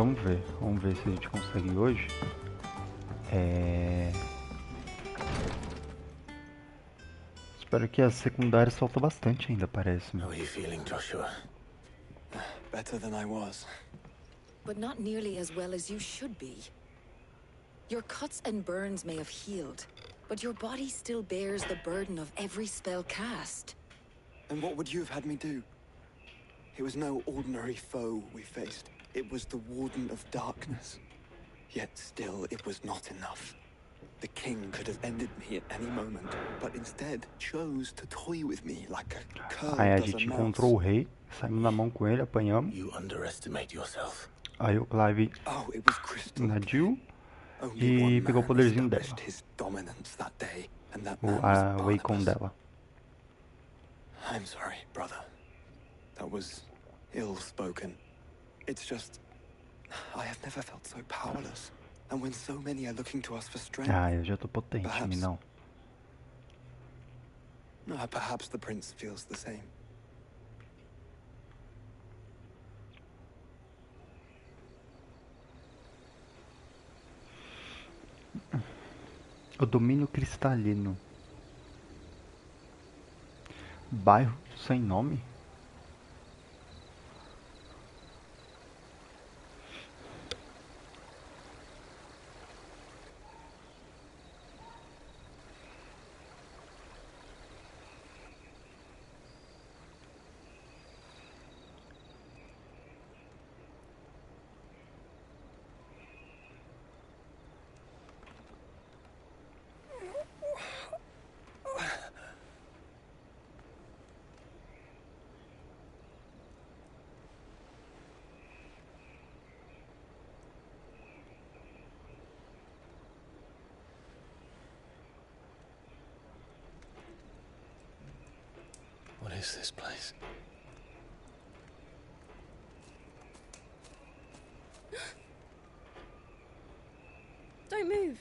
Vamos ver se a gente consegue hoje. Espero que as secundárias faltam bastante ainda, parece-me. How are you feeling, Joshua? Better than I was. But not nearly as well as you should be. Your cuts and burns may have healed, but your body still bears the burden of every spell cast. And what would you have had me do? It was no ordinary foe we faced. It was the Warden of Darkness. Yet still, it was not enough. The king could have ended me at any moment, but instead chose to toy with me like a cur Aí a does a gente mouse. encontrou o rei, saímos na mão com ele, apanhamos. You underestimate yourself. Aí o Clive Oh, it was crystal invadiu Only e one pegou o man poderzinho dela, established his dominance that day, and that o man was a Wacom Barnabas. dela. I'm sorry, brother. That was ill-spoken. It's just, I have never felt so powerless. And when so many are looking to us for strength, Ah, eu já tô potente, perhaps, não. perhaps the prince feels the same. O domínio cristalino. Bairro sem nome? What is this place? Don't move.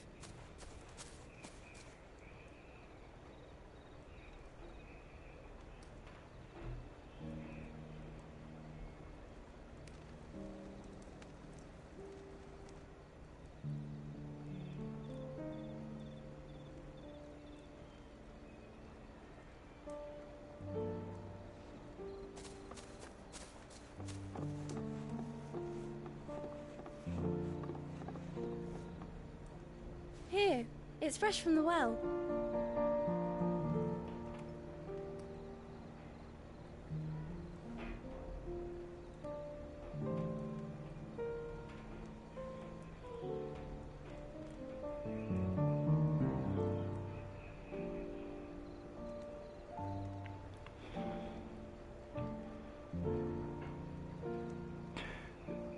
Here, it's fresh from the well.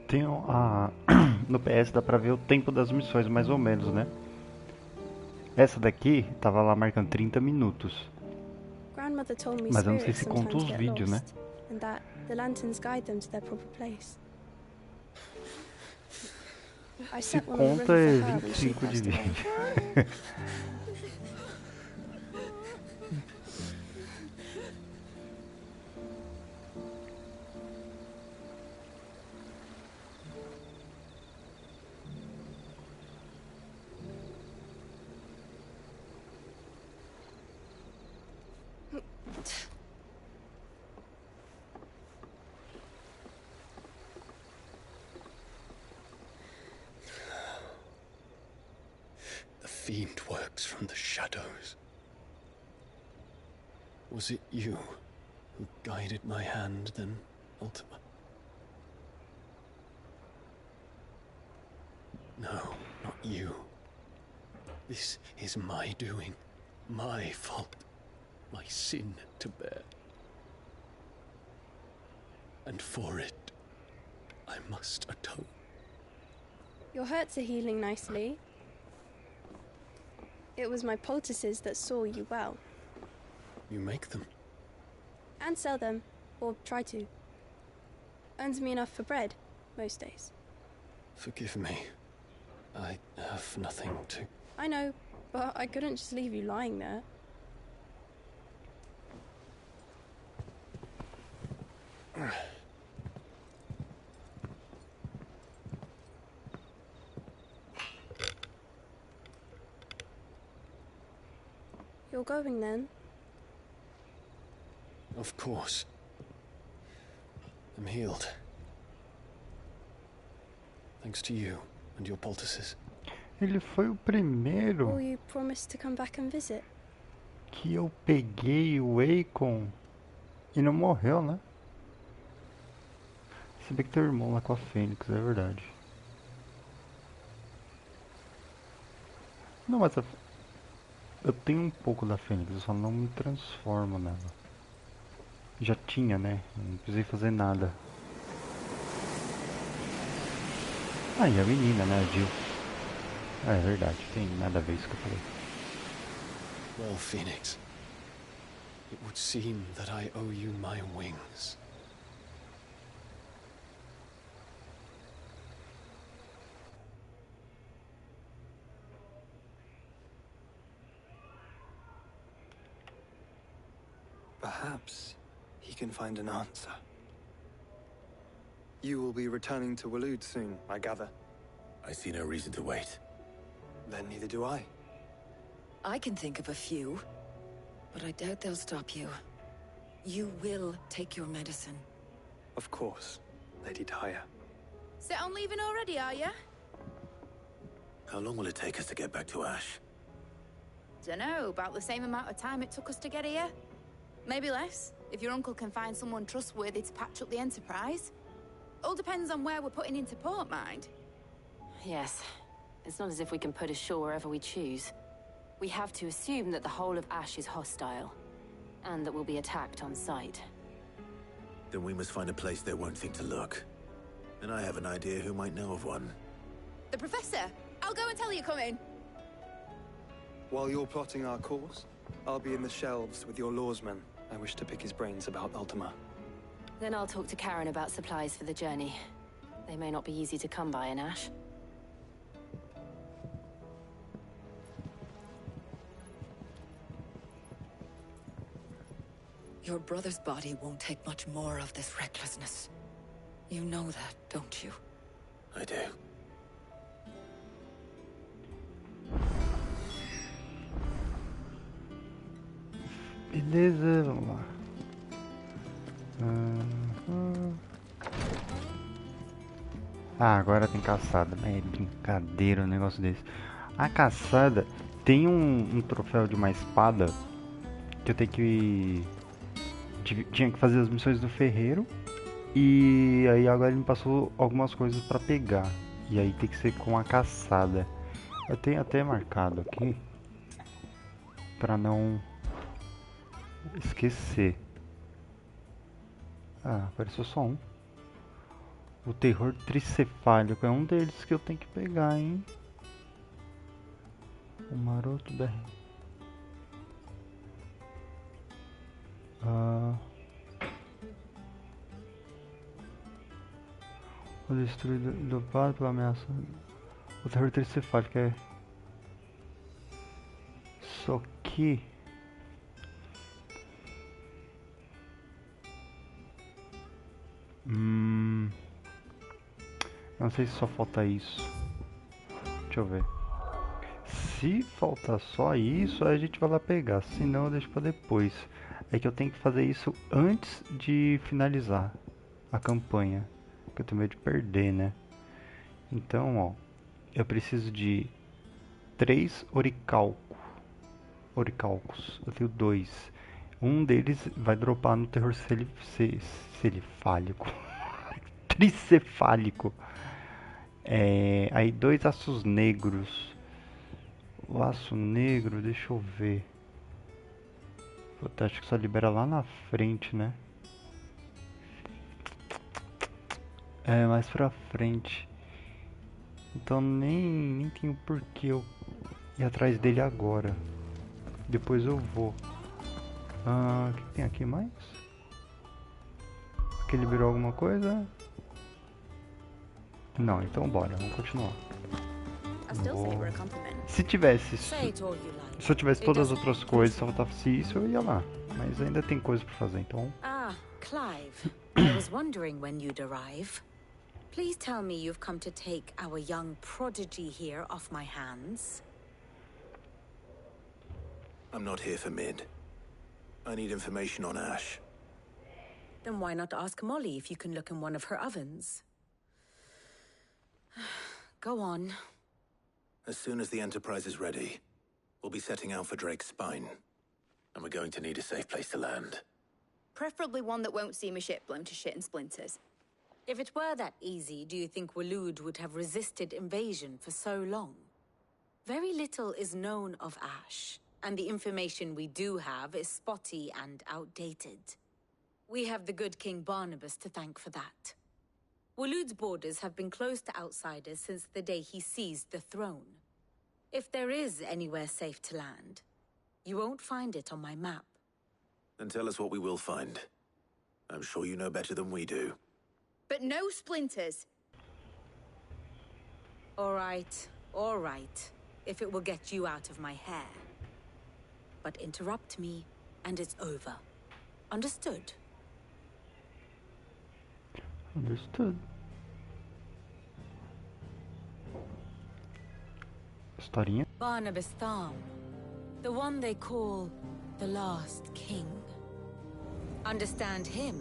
Tem no PS dá pra ver o tempo das missões, mais ou menos, né? Essa daqui tava lá marcando 30 minutos. Grandmother told me Mas eu não sei spirits se conta sometimes os get vídeos, né? lost, and that the lanterns guide them to their proper place. I Se set one on the conta river é for her when she 25 de passed away. vídeo. The fiend works from the shadows. Was it you who guided my hand then, Ultima? No, not you. This is my doing, my fault, my sin to bear. And for it, I must atone. Your hurts are healing nicely. It was my poultices that saw you well. You make them? And sell them, or try to. Earns me enough for bread, most days. Forgive me. I have nothing to... I know, but I couldn't just leave you lying there. You're going then? Of course. I'm healed. Thanks to you and your poultices. Ele foi o primeiro Will you promise to come back and visit? que eu peguei o Akon e não morreu, né? Se bem que teu irmão lá com a Fênix, é verdade. Não, mas eu tenho um pouco da Fênix, eu só não me transformo nela. Já tinha, né? Não precisei fazer nada. Ah, e a menina, né? A Jill. É verdade, tem nada a ver isso que eu falei. Well, Phoenix, it would seem that I owe you my wings. Perhaps he can find an answer. You will be returning to Waloed soon, I gather. I see no reason to wait. Then neither do I. I can think of a few, but I doubt they'll stop you. You will take your medicine. Of course, Lady Daya. Set on leaving already, are you? How long will it take us to get back to Ash? Dunno, about the same amount of time it took us to get here. Maybe less, if your uncle can find someone trustworthy to patch up the Enterprise. All depends on where we're putting into port, mind. Yes. It's not as if we can put ashore wherever we choose. We have to assume that the whole of Ash is hostile, and that we'll be attacked on sight. Then we must find a place they won't think to look. And I have an idea who might know of one. The Professor! I'll go and tell you coming! While you're plotting our course, I'll be in the shelves with your lawsman. I wish to pick his brains about Ultima. Then I'll talk to Karen about supplies for the journey. They may not be easy to come by in Ash. Your brother's body won't take much more of this recklessness. You know that, don't you? I do. Beleza, vamos lá. Ah, agora tem caçada. É brincadeira um negócio desse. A caçada tem um troféu de uma espada que eu tenho que... Tinha que fazer as missões do ferreiro. E aí agora ele me passou algumas coisas pra pegar. E aí tem que ser com a caçada. Eu tenho até marcado aqui pra não esquecer. Ah, apareceu só um. O terror tricefálico é um deles que eu tenho que pegar, hein? O maroto BR. O destruído dopado pela ameaça. O terror tricefálico é. Só que. Não sei se só falta isso. Deixa eu ver. Se faltar só isso, a gente vai lá pegar. Se não, eu deixo pra depois. É que eu tenho que fazer isso antes de finalizar a campanha. Porque eu tenho medo de perder, né? Então, ó. Eu preciso de 3 oricalcos. Eu tenho 2. Um deles vai dropar no terror celifálico. Tricefálico. Aí 2 aços negros. O aço negro, deixa eu ver. Puta, acho que só libera lá na frente, né? É, mais pra frente. Então nem tenho porquê eu ir atrás dele agora. Depois eu vou. O que tem aqui mais? Aqui liberou alguma coisa? Não, então bora, vamos continuar. Se tivesse isso, se eu tivesse todas as outras coisas, se eu faltasse isso, eu ia lá. Mas ainda tem coisa pra fazer, então... Ah, Clive. I was wondering when you'd arrive. Please tell me you've come to take our young prodigy here off my hands. I'm not here for Mid. I need information on Ash. Then why not ask Molly if you can look in one of her ovens? Go on. As soon as the Enterprise is ready, we'll be setting out for Drake's Spine. And we're going to need a safe place to land. Preferably one that won't see my ship blown to shit and splinters. If it were that easy, do you think Waloed would have resisted invasion for so long? Very little is known of Ash, and the information we do have is spotty and outdated. We have the good King Barnabas to thank for that. Waloed's borders have been closed to outsiders since the day he seized the throne. If there is anywhere safe to land, you won't find it on my map. Then tell us what we will find. I'm sure you know better than we do. But no splinters. All right, if it will get you out of my hair. But interrupt me, and it's over. Understood? Understood. Historinha. Barnabas Tham, the one they call the last king. Understand him,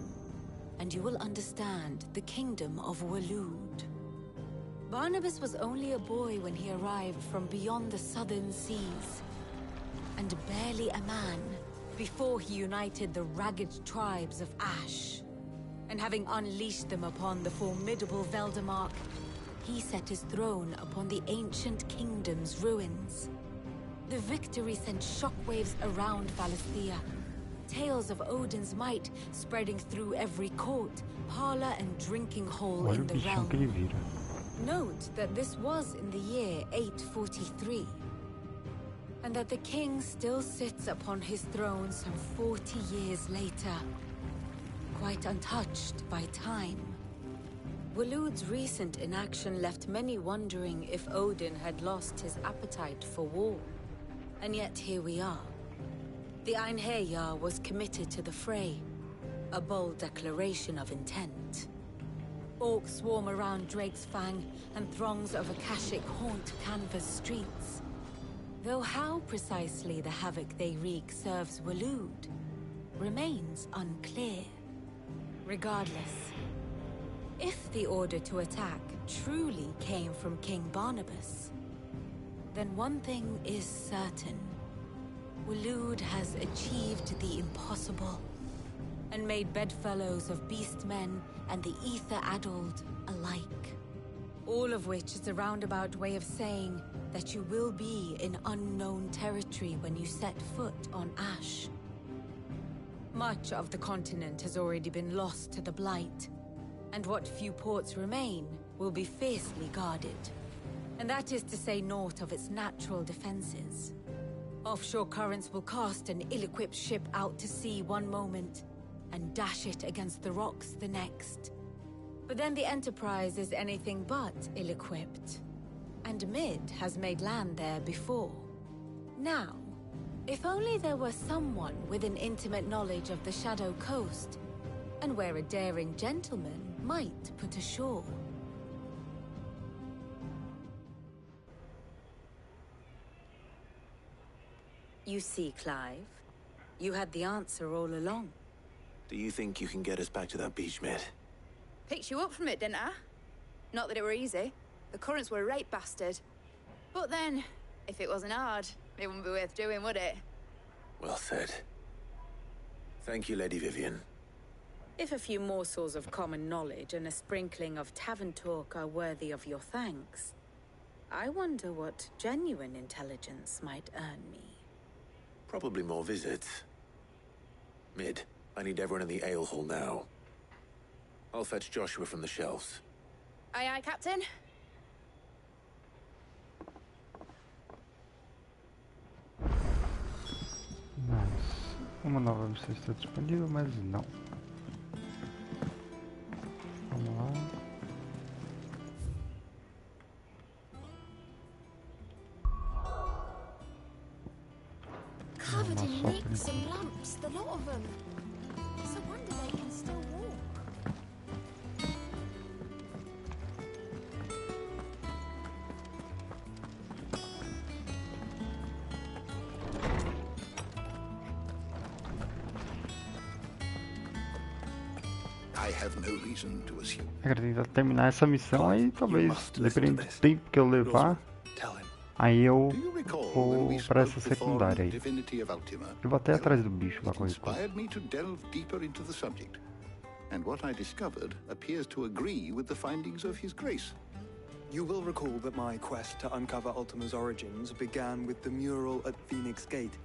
and you will understand the kingdom of Waloed. Barnabas was only a boy when he arrived from beyond the southern seas, and barely a man before he united the ragged tribes of Ash. And having unleashed them upon the formidable Veldamark, he set his throne upon the ancient kingdom's ruins. The victory sent shockwaves around Valisthea, tales of Odin's might spreading through every court, parlor, and drinking hole Olha in o the bichão que ele realm. vira. Note that this was in the year 843, and that the king still sits upon his throne some 40 years later, quite untouched by time. Waloed's recent inaction left many wondering if Odin had lost his appetite for war. And yet here we are. The Einherjar was committed to the fray, a bold declaration of intent. Orcs swarm around Drake's Fang, and throngs of Akashic haunt Canva's streets. Though how precisely the havoc they wreak serves Waloed remains unclear. Regardless, if the order to attack truly came from King Barnabas, then one thing is certain. Waloed has achieved the impossible, and made bedfellows of beastmen and the ether-addled alike. All of which is a roundabout way of saying that you will be in unknown territory when you set foot on Ash. Much of the continent has already been lost to the Blight, and what few ports remain will be fiercely guarded. And that is to say naught of its natural defenses. Offshore currents will cast an ill-equipped ship out to sea one moment, and dash it against the rocks the next. But then the Enterprise is anything but ill-equipped, and Mid has made land there before. Now, if only there were someone with an intimate knowledge of the Shadow Coast, and where a daring gentleman might put ashore. You see, Clive, you had the answer all along. Do you think you can get us back to that beach, Mid? Picked you up from it, didn't I? Not that it were easy. The currents were a right bastard. But then, if it wasn't hard, it wouldn't be worth doing, would it? Well said. Thank you, Lady Vivian. If a few morsels of common knowledge and a sprinkling of tavern talk are worthy of your thanks, I wonder what genuine intelligence might earn me. Probably more visits. Mid, I need everyone in the ale hall now. I'll fetch Joshua from the shelves. Aye, aye, Captain. Nice. Uma nova missão está disponível, mas não. Vamos lá. Covered in nicks and lumps, the lot of them. It's a wonder they can still walk. I have no reason to assume. Eu quero tentar terminar essa missão aí, talvez, dependendo do tempo que eu levar, aí eu vou pra essa secundária aí. Eu vou até atrás do bicho lá com isso. And what I discovered appears to agree with the findings of His Grace. You will recall that my quest to uncover Ultima's origins began with the mural at Phoenix Gate.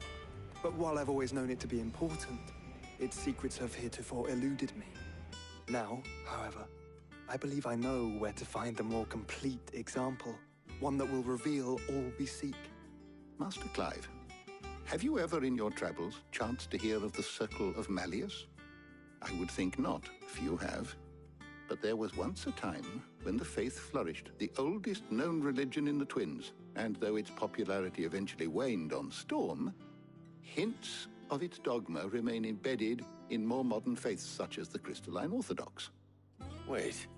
But while I've always known it to be important, its secrets have heretofore eluded me. Now, however, I believe I know where to find the more complete example, one that will reveal all we seek. Master Clive, have you ever in your travels chanced to hear of the Circle of Malleus? I would think not, few have. But there was once a time when the faith flourished, the oldest known religion in the Twins, and though its popularity eventually waned on Storm, hints of its dogma remain embedded in more modern faiths such as the Crystalline Orthodox. Wait,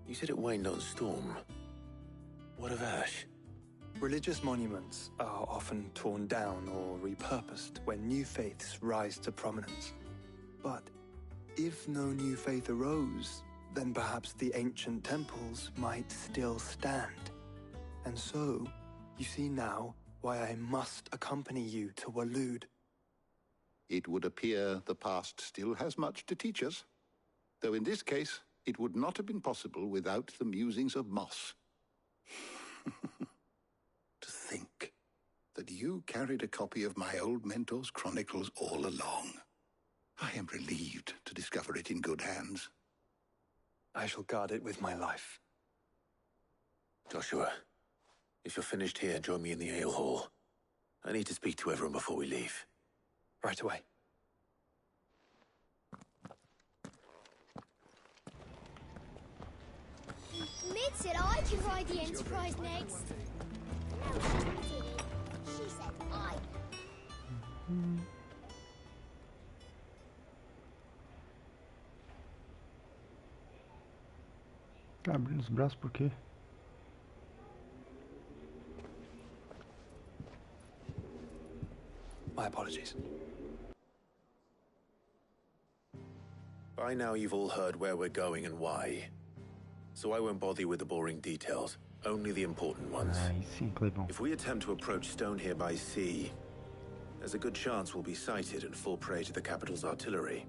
you said it waned on Storm. What of Ash? Religious monuments are often torn down or repurposed when new faiths rise to prominence. But if no new faith arose, then perhaps the ancient temples might still stand. And so, you see now why I must accompany you to Waloed. It would appear the past still has much to teach us, though in this case, it would not have been possible without the musings of Moss. To think that you carried a copy of my old mentor's chronicles all along. I am relieved to discover it in good hands. I shall guard it with my life. Joshua, if you're finished here, join me in the ale hall. I need to speak to everyone before we leave. Right away. Mid said I could ride the Enterprise next. No, she didn't. She said I. Tá abrindo os braços por quê? My apologies. By now you've all heard where we're going and why. So I won't bother you with the boring details, only the important ones. Aí sim, Clebão. If we attempt to approach Stone here by sea, there's a good chance we'll be sighted and fall prey to the capital's artillery.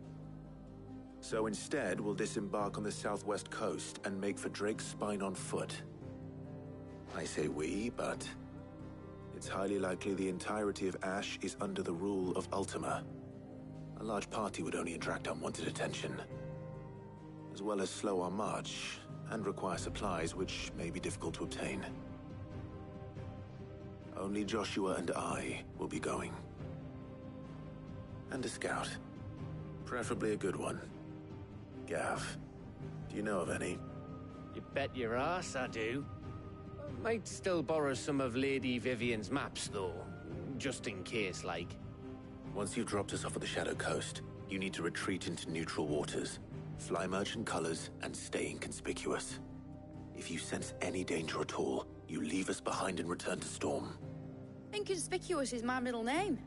So instead, we'll disembark on the southwest coast and make for Drake's Spine on foot. I say we, but it's highly likely the entirety of Ash is under the rule of Ultima. A large party would only attract unwanted attention, as well as slow our march and require supplies which may be difficult to obtain. Only Joshua and I will be going. And a scout. Preferably a good one. Gav, do you know of any? You bet your ass I do. Might still borrow some of Lady Vivian's maps, though. Just in case, like. Once you've dropped us off at the Shadow Coast, you need to retreat into neutral waters, fly merchant colors, and stay inconspicuous. If you sense any danger at all, you leave us behind and return to Storm. Inconspicuous is my middle name.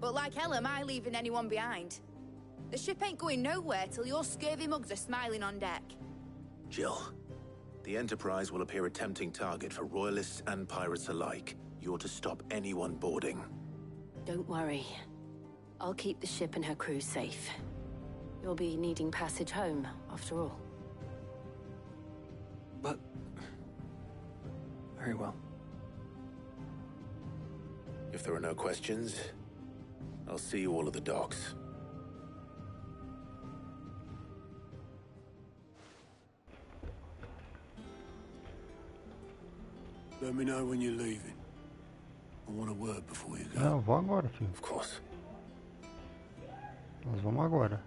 But like hell am I leaving anyone behind. The ship ain't going nowhere till your scurvy mugs are smiling on deck. Jill, the Enterprise will appear a tempting target for royalists and pirates alike. You're to stop anyone boarding. Don't worry. I'll keep the ship and her crew safe. You'll be needing passage home, after all. But... very well. If there are no questions, I'll see you all at the docks. Let me know when you're leaving. I want a word before you go. Não, eu vou agora, filho. Of course. Nós vamos agora.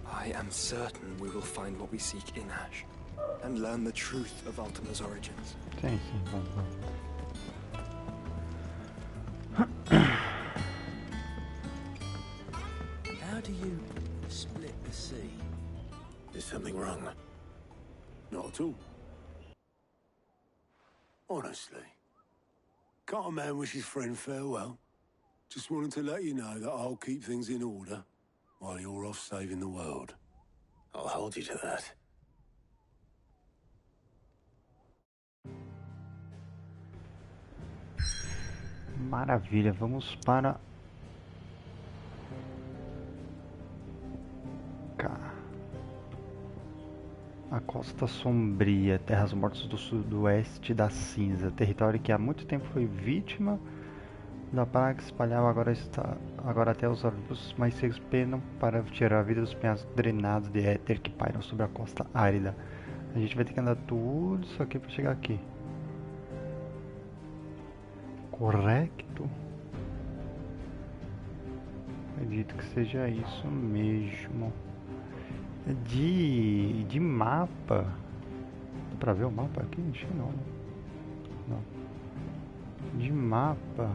I am certain we will find what we seek in Ash, and learn the truth of Ultima's origins. Sim, sim, vamos, vamos. How do you split the sea? Is something wrong? Not at all. Honestly. Can't a man wish his friend farewell? Just wanted to let you know that I'll keep things in order while you're off saving the world. I'll hold you to that. Maravilha, vamos para cá. A Costa Sombria, Terras Mortas do Sudoeste da Cinza, território que há muito tempo foi vítima da praga que se espalhava, agora até os arbustos mais secos penam para tirar a vida dos penhascos drenados de éter que pairam sobre a costa árida. A gente vai ter que andar tudo isso aqui para chegar aqui. Correto? Acredito que seja isso mesmo. De mapa. Dá pra ver o mapa aqui? Acho que não. Não. De mapa.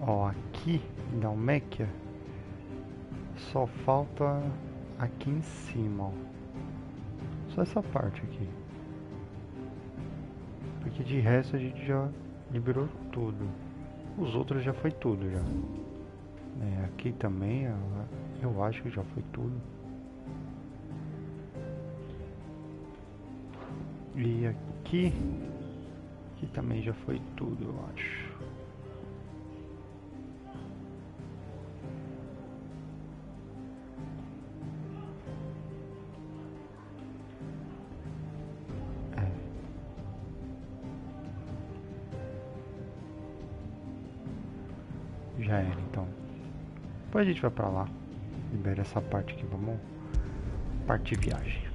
Ó, aqui em Dalméquia só falta aqui em cima, ó. Só essa parte aqui. Porque de resto a gente já liberou tudo. Os outros já foi tudo já. Aqui também eu acho que já foi tudo. E aqui também já foi tudo, eu acho. Já era, então. Depois a gente vai pra lá. Libera essa parte aqui, vamos partir viagem.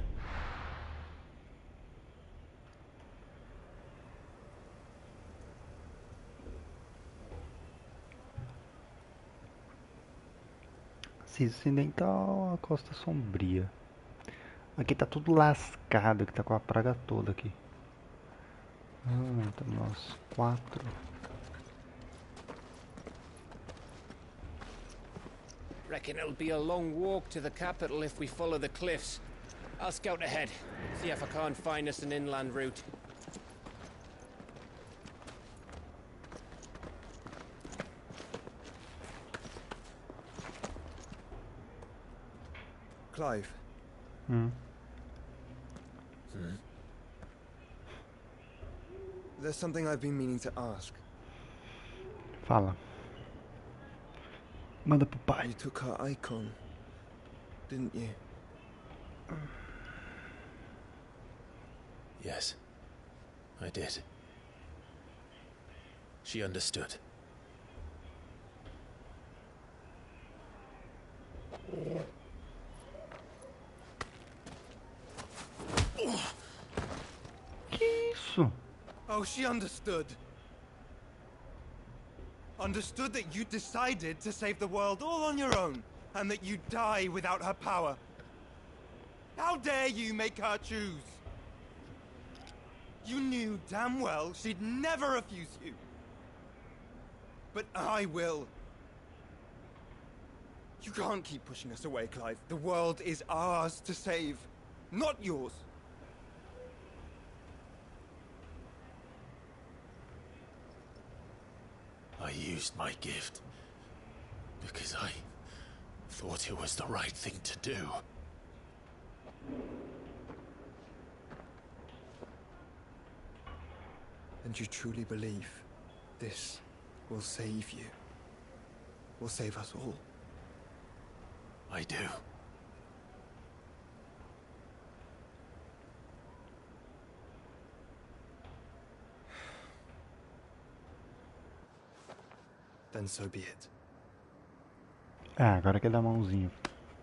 Cinza Ocidental, a Costa Sombria. Aqui tá tudo lascado, que tá com a praga toda aqui. Então nós 4. Reckon it'll be a long walk to the capital if we follow the cliffs. I'll scout ahead, see if I can't find us an inland route. Clive. There's something I've been meaning to ask. Fala. Manda pro pai. You took her icon, didn't you? Yes, I did. She understood. Que isso? Oh, she understood. Understood that you decided to save the world all on your own, and that you'd die without her power. How dare you make her choose? You knew damn well she'd never refuse you. But I will. You can't keep pushing us away, Clive. The world is ours to save, not yours. I used my gift because I thought it was the right thing to do. And you truly believe this will save you? Will save us all? I do. Then so be it. Agora quer dar mãozinha.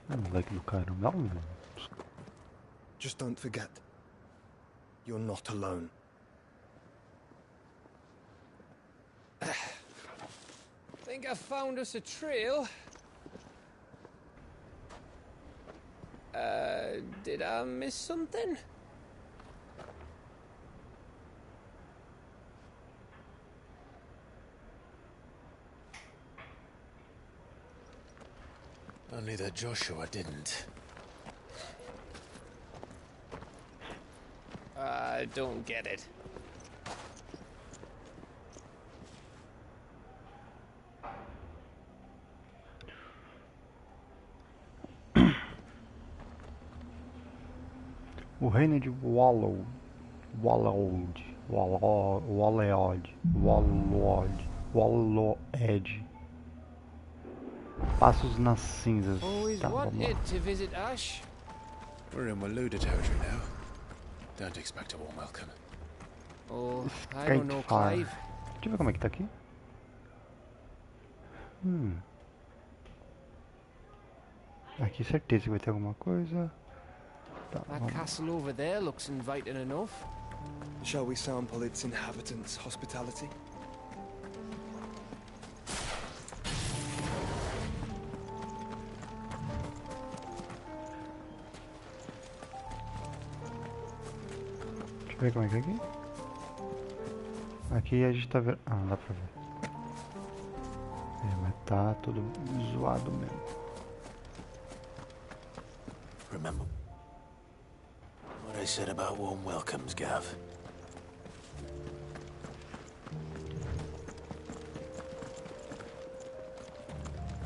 Moleque do caramba. Just don't forget, you're not alone. Think I found us a trail. Did I miss something? Only that Joshua didn't. I don't get it. O reino de Wallowed Passos nas cinzas. Always Tá, vamos lá. wanted to visit Ash. We're in Waluda territory now. Don't expect a warm welcome. Oh, I don't know, Clive. Deixa eu ver como é que tá aqui. Aqui certeza que vai ter alguma coisa. Tá, That castle over there looks inviting enough. Shall we sample its inhabitants' hospitality? Deixa eu ver como é que é aqui. Aqui a gente tá vendo. Ah, não dá pra ver. É, mas tá tudo zoado mesmo. Remember what I said about warm welcomes, Gav?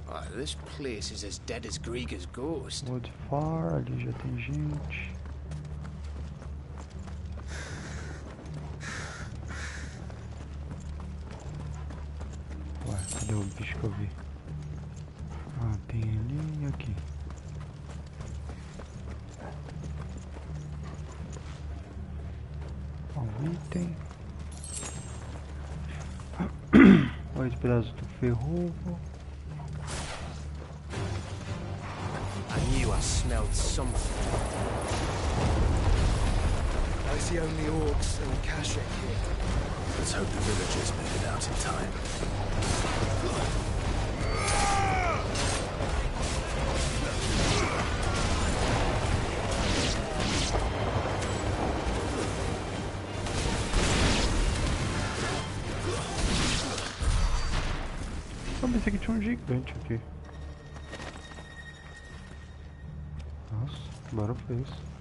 Ah, this place is as dead as Grieger's ghost. Woodfar, ali já tem gente. Ué, cadê o bicho que eu vi? Ah, tem ali e aqui. Item. 8 pedaços do ferrovo. I knew I smelled something. I see only orcs and Kashik here. Let's hope the villagers made it out in time. Eu pensei que tinha um gigante aqui. Nossa, que barulho foi isso?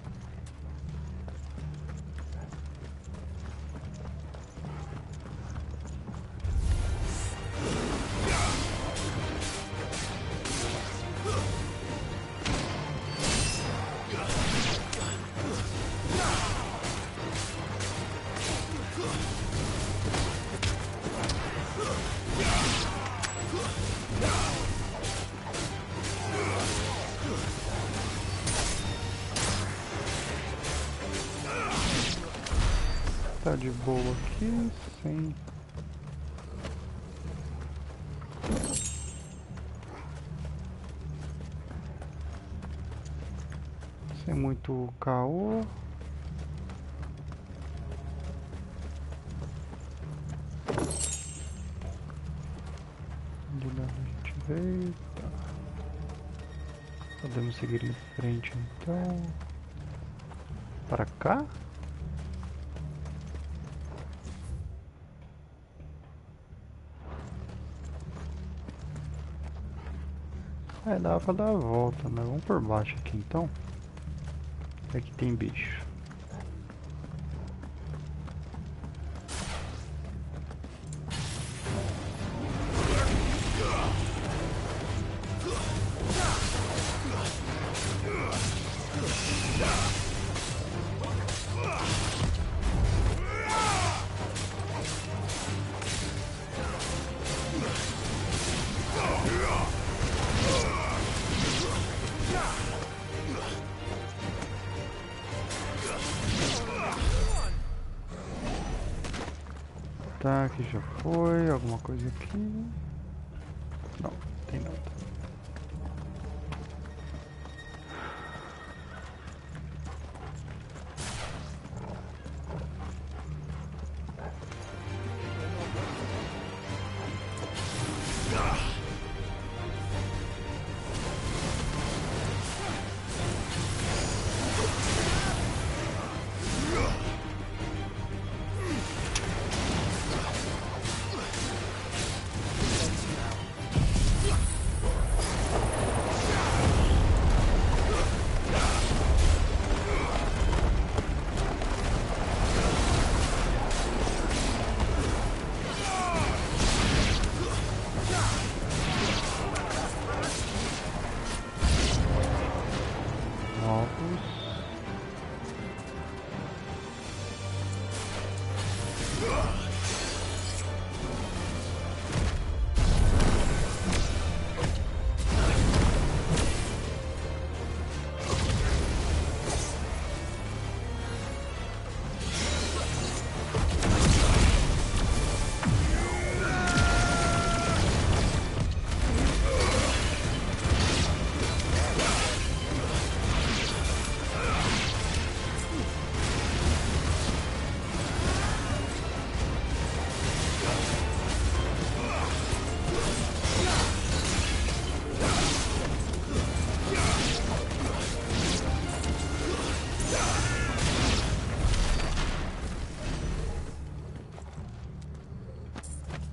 Tá de boa aqui, sem... Sem muito caô. De onde a gente veio, tá. Podemos seguir em frente então. Para cá? É, dá pra dar a volta, né? Vamos por baixo aqui então. Aqui tem bicho. Tá, aqui já foi. Alguma coisa aqui? Não, tem nada.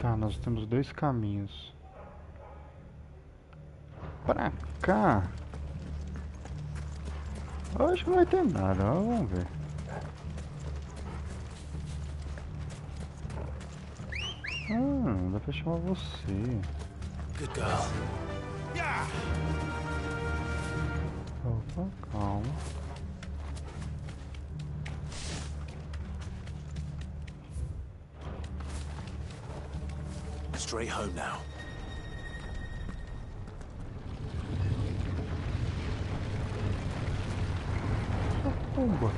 Tá, nós temos dois caminhos. Pra cá. Eu acho que não vai ter nada, ó, vamos ver. Ah, dá pra chamar você. Good girl. Opa, calma. Straight home now. Pumba.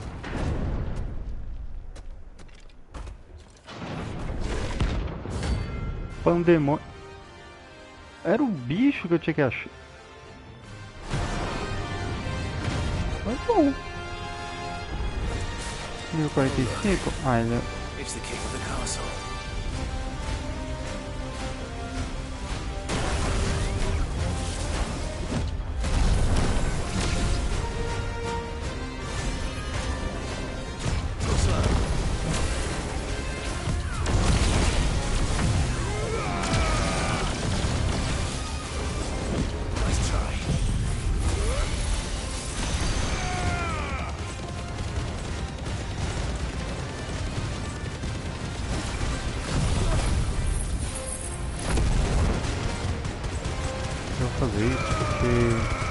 Pandemônio. Era o bicho que eu tinha que achar. Mas bom. 1045? Ah, ele é... It's the king of the castle. eu vou fazer isso porque...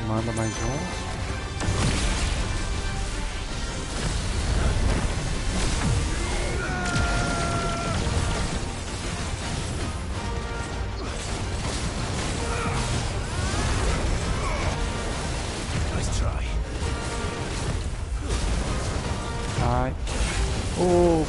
Manda mais um. Ai. Oh.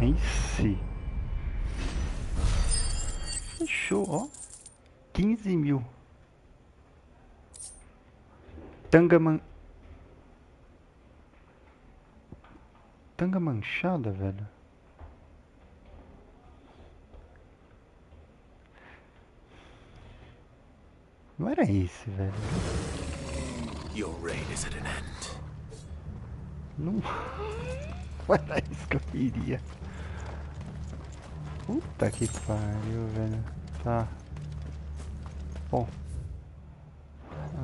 Nice. Fechou, ó. 15 mil. Tanga manchada, velho. Não era esse, velho. Your reign is at an end. Não era isso que eu queria. Puta que pariu, velho. Tá. Bom.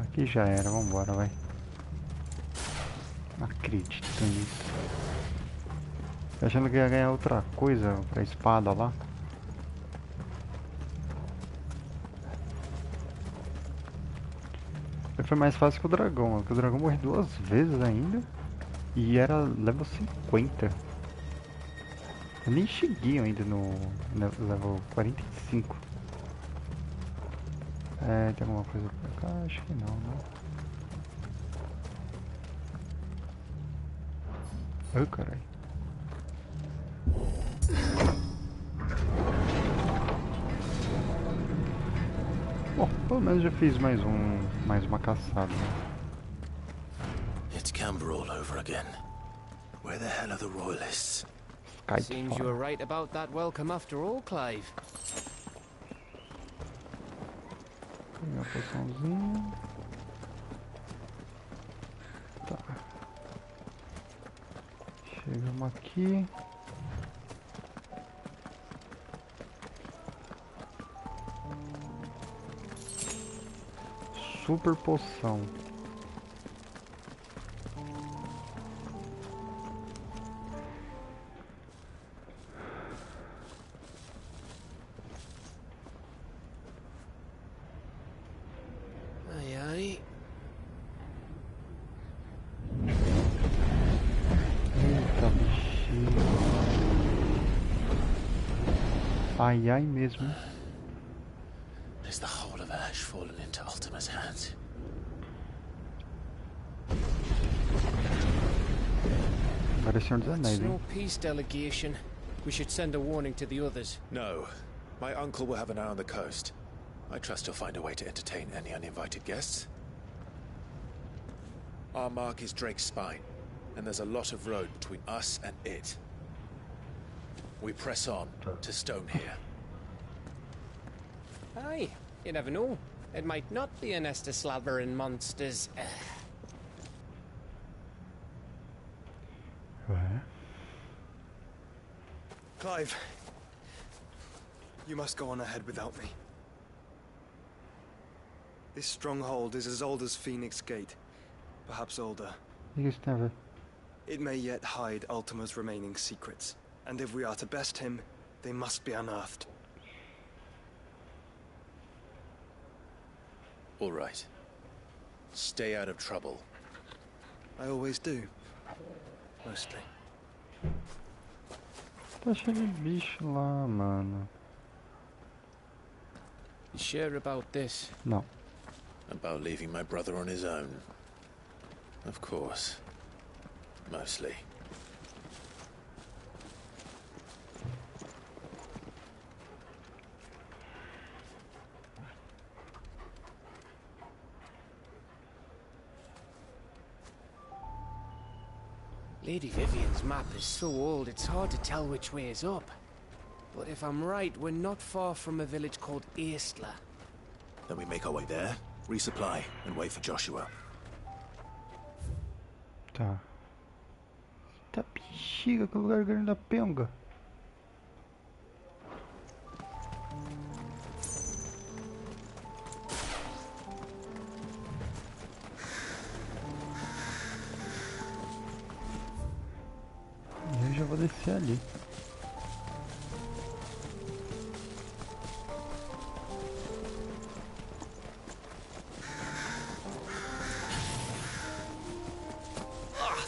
Aqui já era, vambora, vai. Não acredito nisso. Tô achando que ia ganhar outra coisa pra espada lá. Foi mais fácil que o dragão, porque o dragão morreu 2 vezes ainda. E era level 50. Eu nem cheguei ainda no level 45. É, tem alguma coisa pra cá? Acho que não, né? Ai, caralho. Bom, pelo menos já fiz mais uma caçada. It's Camber all over again. Where the hell are the royalists? Seems you were right about that welcome after all, Clive. Pegar a poçãozinha. Tá. Chegamos aqui. Super poção. Ai, ai. Eita, bichinho. Ai, ai mesmo. Is the whole of Ash fallen into Ultima's hands? Agora é Senhor dos Anéis, hein? No peace delegation. We should send a warning to the others. No. My uncle will have an eye on the coast. I trust he'll find a way to entertain any uninvited guests. Our mark is Drake's Spine, and there's a lot of road between us and it. We press on to Stonehere. Aye, you never know. It might not be a nest of slavering monsters. Clive, you must go on ahead without me. This stronghold is as old as Phoenix Gate, perhaps older. It may yet hide Ultima's remaining secrets, and if we are to best him, they must be unearthed. All right. Stay out of trouble. I always do. Mostly. Tá cheio de bicho lá, mano. You sure about this? Não. About leaving my brother on his own. Of course. Mostly. Lady Vivian's map is so old it's hard to tell which way is up. But if I'm right, we're not far from a village called Eastla. Then we make our way there, resupply, and wait for Joshua. Tá. Tá bexiga, que lugar grande da penga. Eu já vou descer ali.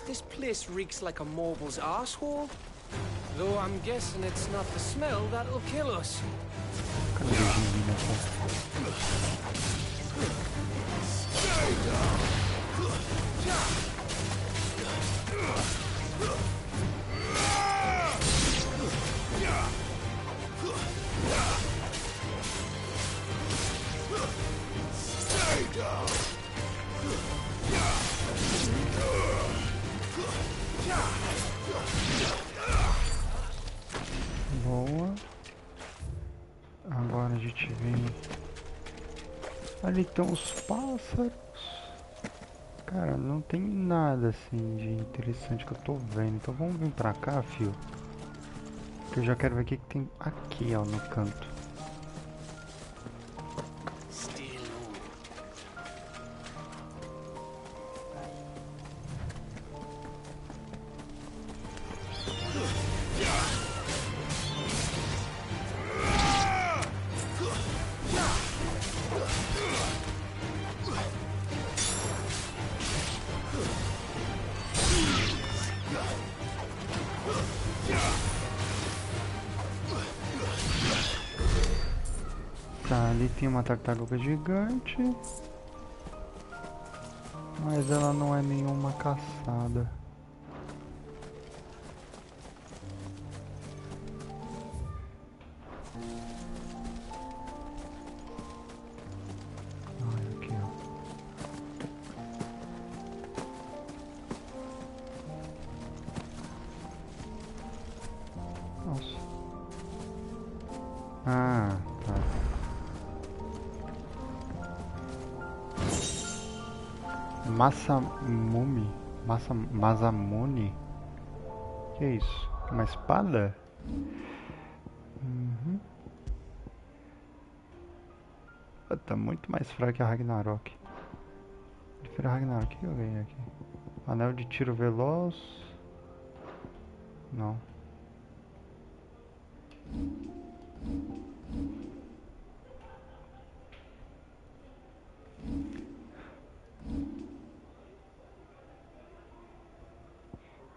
This place reeks like a moble's arsehole. Though I'm guessing it's not the smell that'll kill us. Stay down. gente vem. Ali tem uns pássaros. Cara, não tem nada assim de interessante que eu tô vendo. Então vamos vir pra cá, fio. Que eu já quero ver o que tem aqui, ó, no canto. Tá, ali tem uma tartaruga gigante. Mas ela não é nenhuma caçada. Olha aqui, ó. Nossa. Ah, tá. Masamune? Que é isso? Uma espada? Uhum. Tá muito mais fraco que a Ragnarok. Prefiro a Ragnarok. O que eu ganhei aqui? Anel de tiro veloz. Não.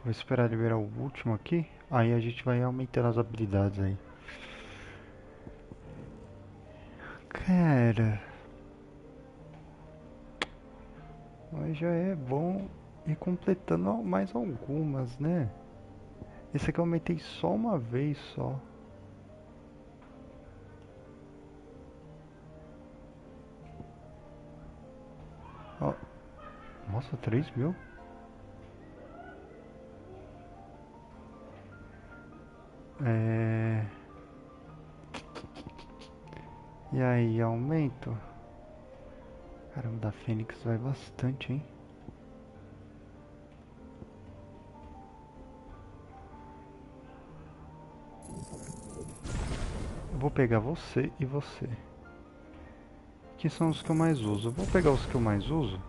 Vou esperar liberar o último aqui. Aí a gente vai aumentando as habilidades aí. Cara, mas já é bom ir completando mais algumas, né? Esse aqui eu aumentei só uma vez só. Ó. Nossa, 3.000? E aí, aumento? Caramba, da Fênix vai bastante, hein? Eu vou pegar você e você. Que são os que eu mais uso. Eu vou pegar os que eu mais uso.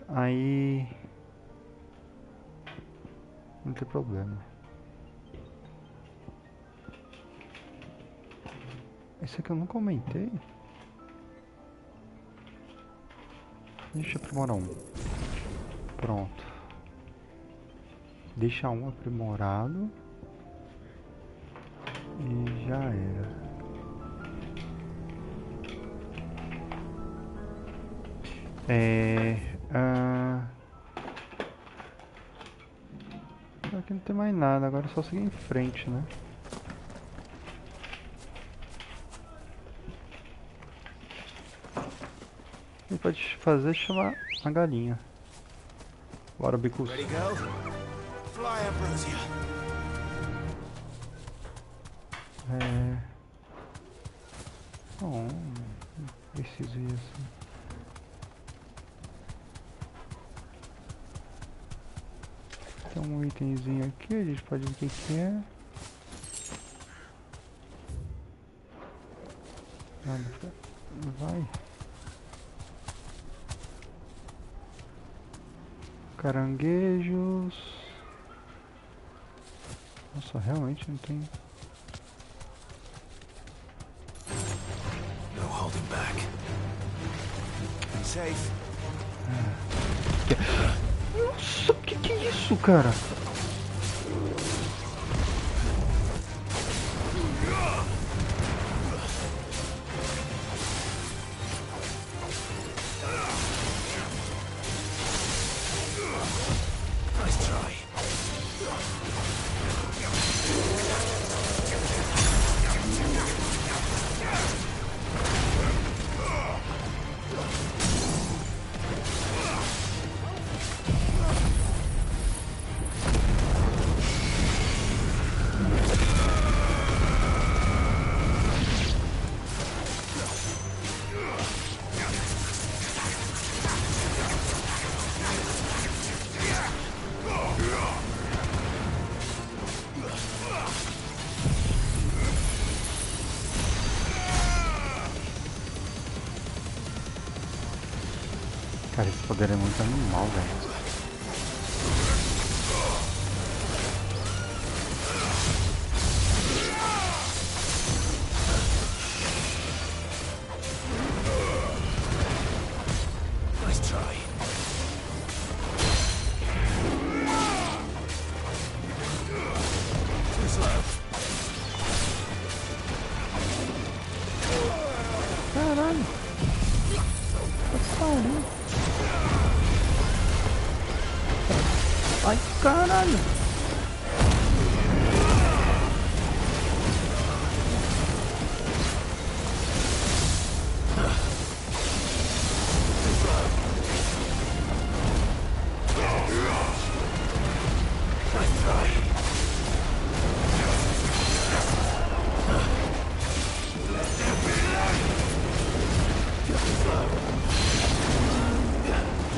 Aí... não tem problema. Esse aqui eu nunca aumentei. Deixa eu aprimorar um. Pronto. Deixa um aprimorado. E já era. Aqui não tem mais nada, agora é só seguir em frente, né? O que pode fazer é chamar a galinha. Bora, Bicus. Não preciso ir assim. Tem um itemzinho aqui, a gente pode ver o que é. Vai. Caranguejos. Nossa, realmente não tem. No holding back. Safe. Nossa, que é isso, cara? dele é muito animal, velho. Caralho. Ai, caralho.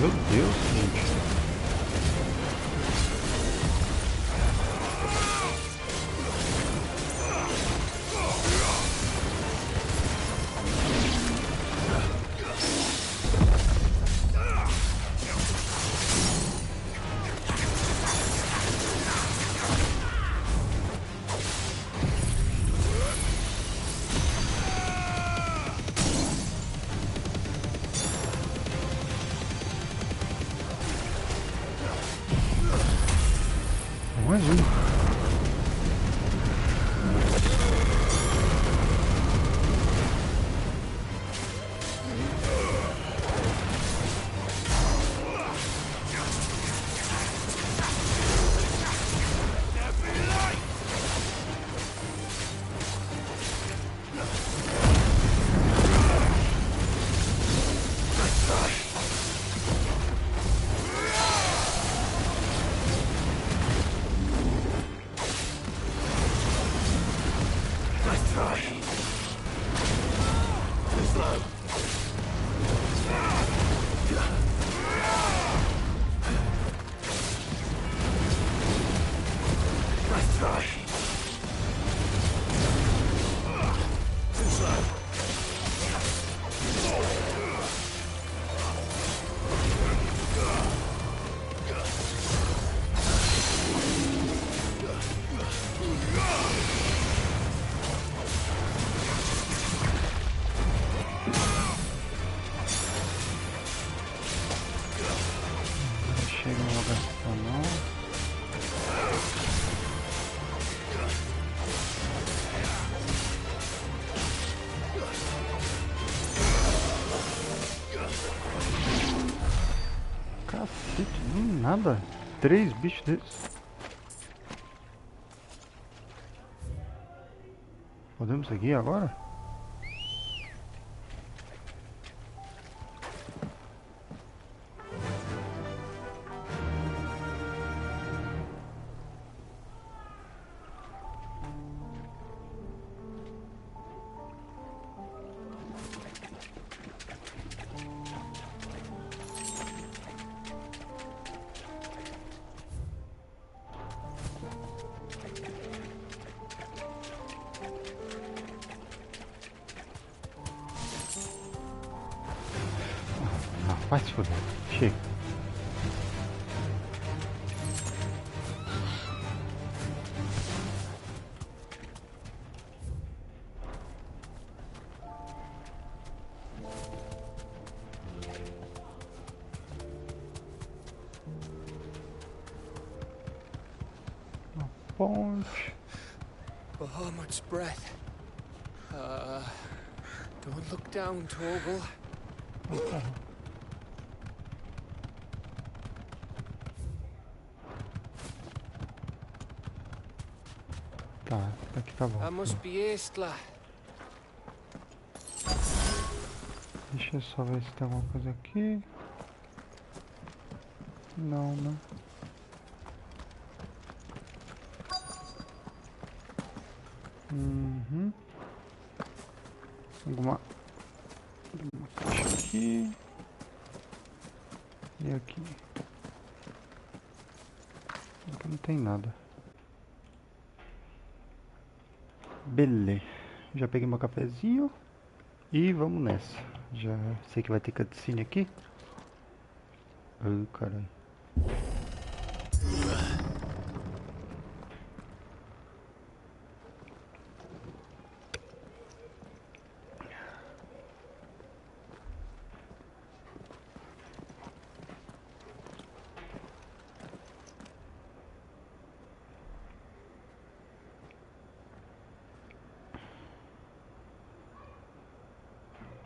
Meu Deus, gente. Imagina. Chega no lugar não. Cacete, do nada. 3 bichos desses. Podemos seguir agora? Vai se foder. Chega. Uma ponte. Bahamut's breath. Don't look down, Torgal. Tá, aqui tá bom. That must be Estla. Deixa eu só ver se tem alguma coisa aqui. Não, né? Alguma caixa aqui. E aqui. Aqui não tem nada. Beleza. Já peguei meu cafezinho. E vamos nessa. Já sei que vai ter cutscene aqui. Ai, caralho.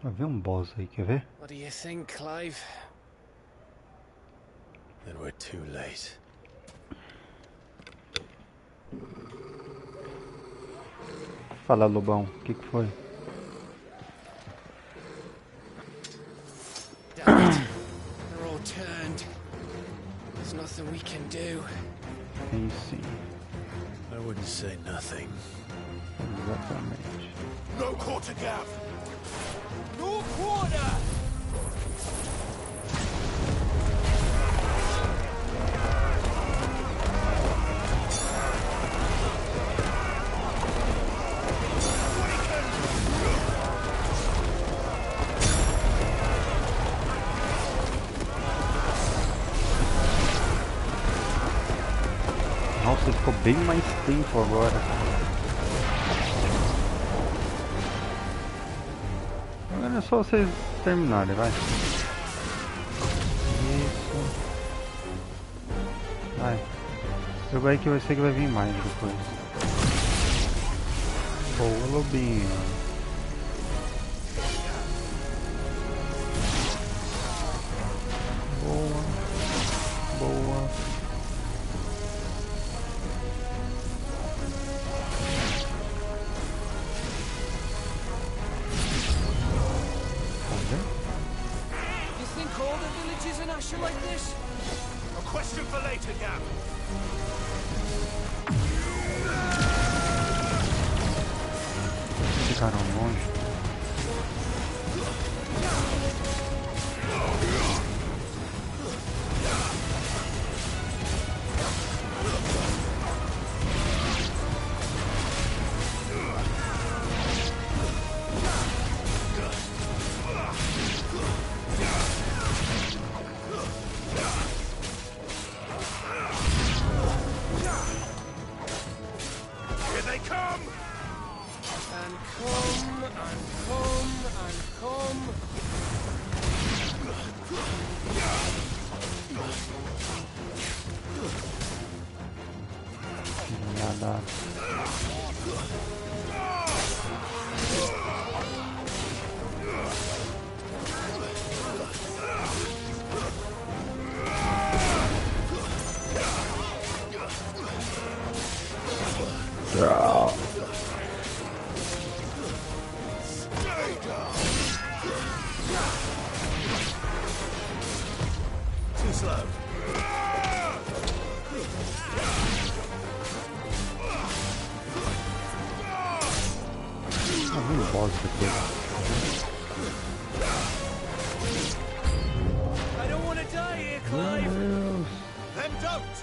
Vai ver um boss aí, quer ver? What do you think, Clive? Then we're too late. Fala, Lobão, o que foi? Damn it. They're all turned. There's nothing we can do. Enfim. I wouldn't say nothing. Exatamente. No quarter gap! No quarter! Nossa, ficou bem mais tempo agora. Agora é só vocês terminarem, vai. Isso. Vai. Eu vai que vai ser que vai vir mais depois. Boa, lobinho. Boa. Boa. You think all the villages in Ash are like this? A question for later, Gap. Ficaram longe. Here they come! And come, and come, and come. Nada. Too slow. Um boss depois. I don't want to die here, Meu Clive. Deus. Then don't!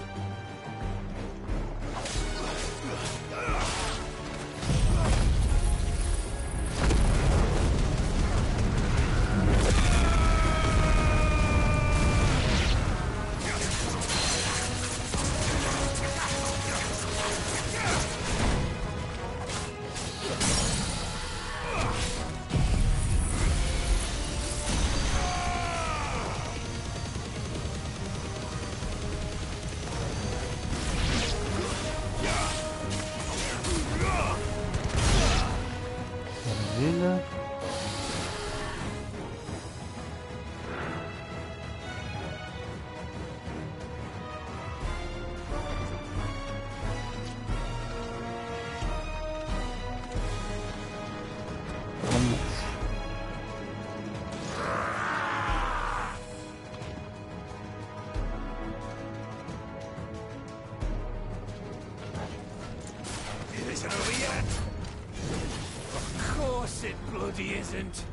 Maravilha. Vamos. It isn't over yet! Of course it bloody isn't!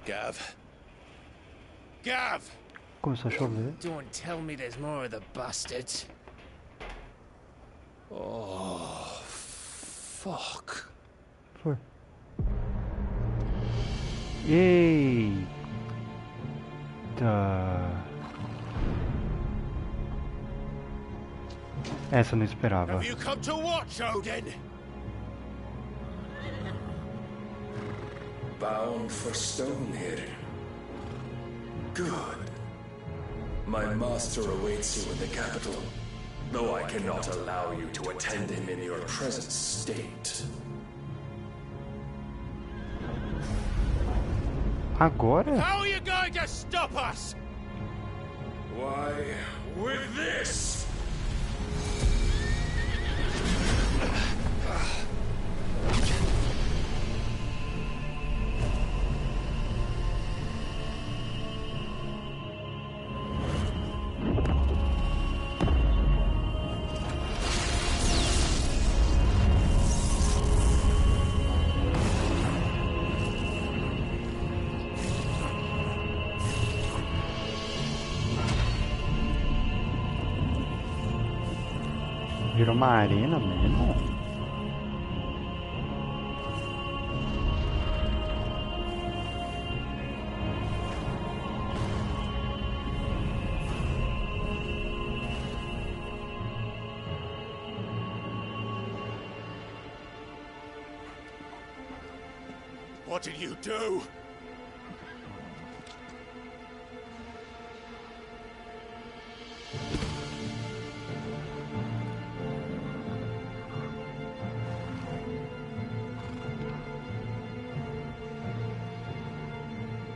Gav. Gav! Começou a chover. Don't tell me there's more of the bastards. Oh, fuck. Foi. Eita. Essa eu não esperava. Have you come to watch, Odin? Bound for stone here. Good. My master awaits you in the capital, though I cannot allow you to attend him in your present state. Agora? How are you going to stop us? Why, with this! Virou uma arena mesmo? What did you do?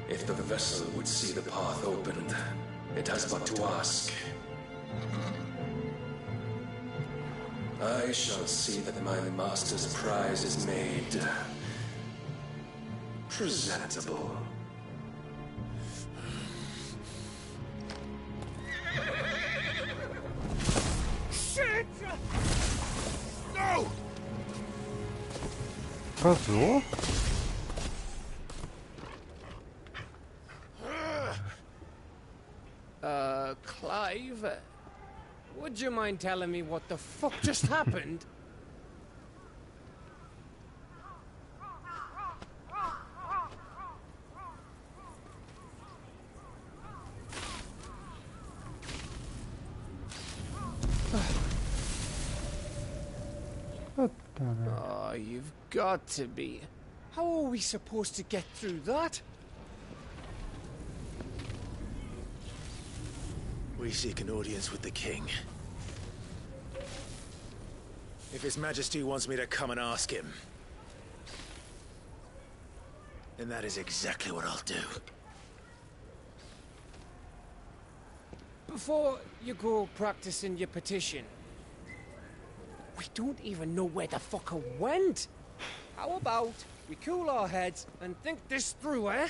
If the vessel would see the path opened, it has but to ask. I shall see that my master's prize is made presentable. Shit! No! Vazou? Clive, would you mind telling me what the fuck just happened? Oh, you've got to be. How are we supposed to get through that? We seek an audience with the king. If His Majesty wants me to come and ask him, then that is exactly what I'll do. Before you go practicing your petition, we don't even know where the fucker went. How about we cool our heads and think this through, eh?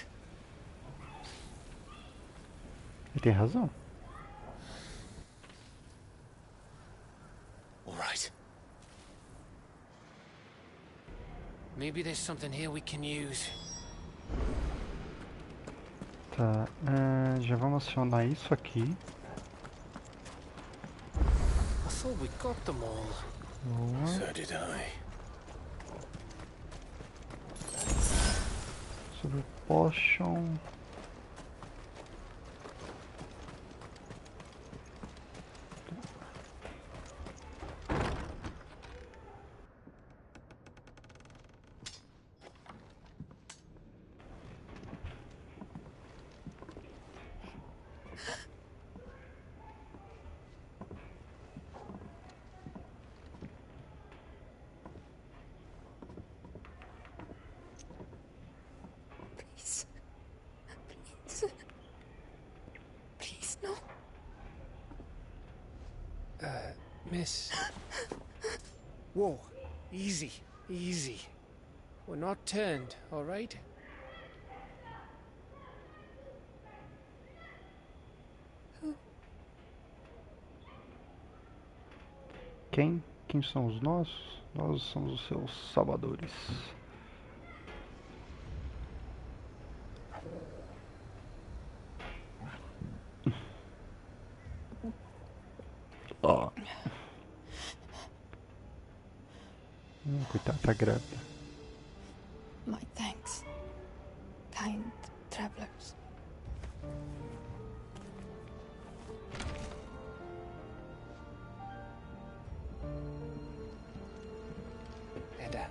Ele tem razão. All right. Maybe there's something here we can use. Tá, já vamos acionar isso aqui. I thought we got them all. Boa. So did I. Sobre o potion. Miss. Whoa, easy, easy. We're not turned, all right? Quem? Quem são os nossos? Nós somos os seus salvadores. Ó. Coitada, tá grávida. My thanks, kind travelers. Edda,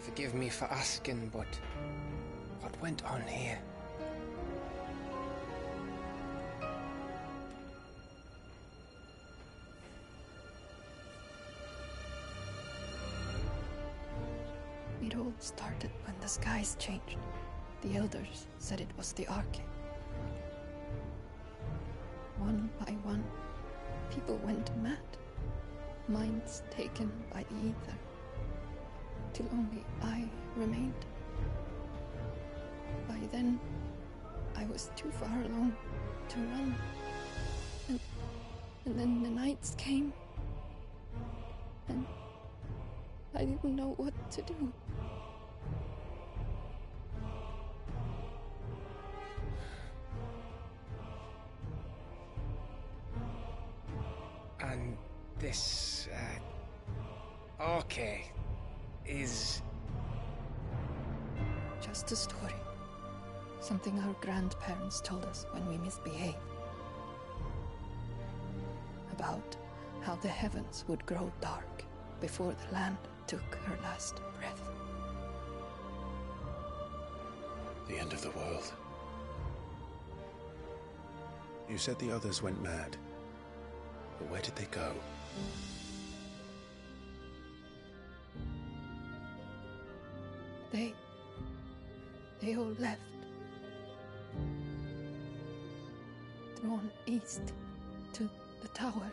forgive me for asking, but what went on here? It all started when the skies changed. The elders said it was the Arcade. One by one, people went mad. Minds taken by the ether. Till only I remained. By then, I was too far along to run. And then the nights came. And I didn't know what to do. And this, okay, is... Just a story. Something our grandparents told us when we misbehaved. About how the heavens would grow dark before the land took her last breath. The end of the world. You said the others went mad. But where did they go? They all left. Drawn east to the tower,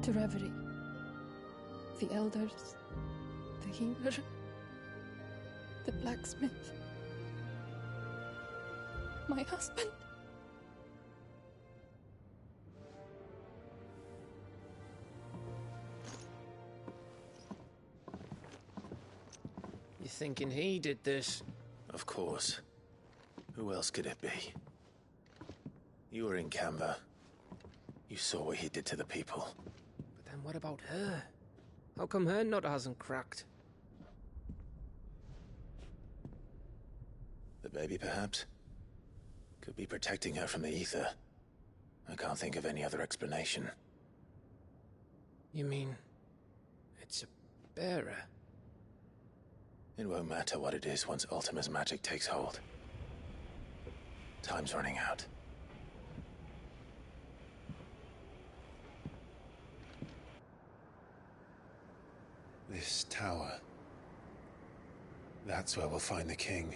to reverie. The elders, the healer, the blacksmith, my husband. You thinking he did this? Of course. Who else could it be? You were in Canberra. You saw what he did to the people. But then what about her? How come her nut hasn't cracked? The baby, perhaps? Could be protecting her from the ether. I can't think of any other explanation. You mean... it's a bearer? It won't matter what it is once Ultima's magic takes hold. Time's running out. This tower. That's where we'll find the king.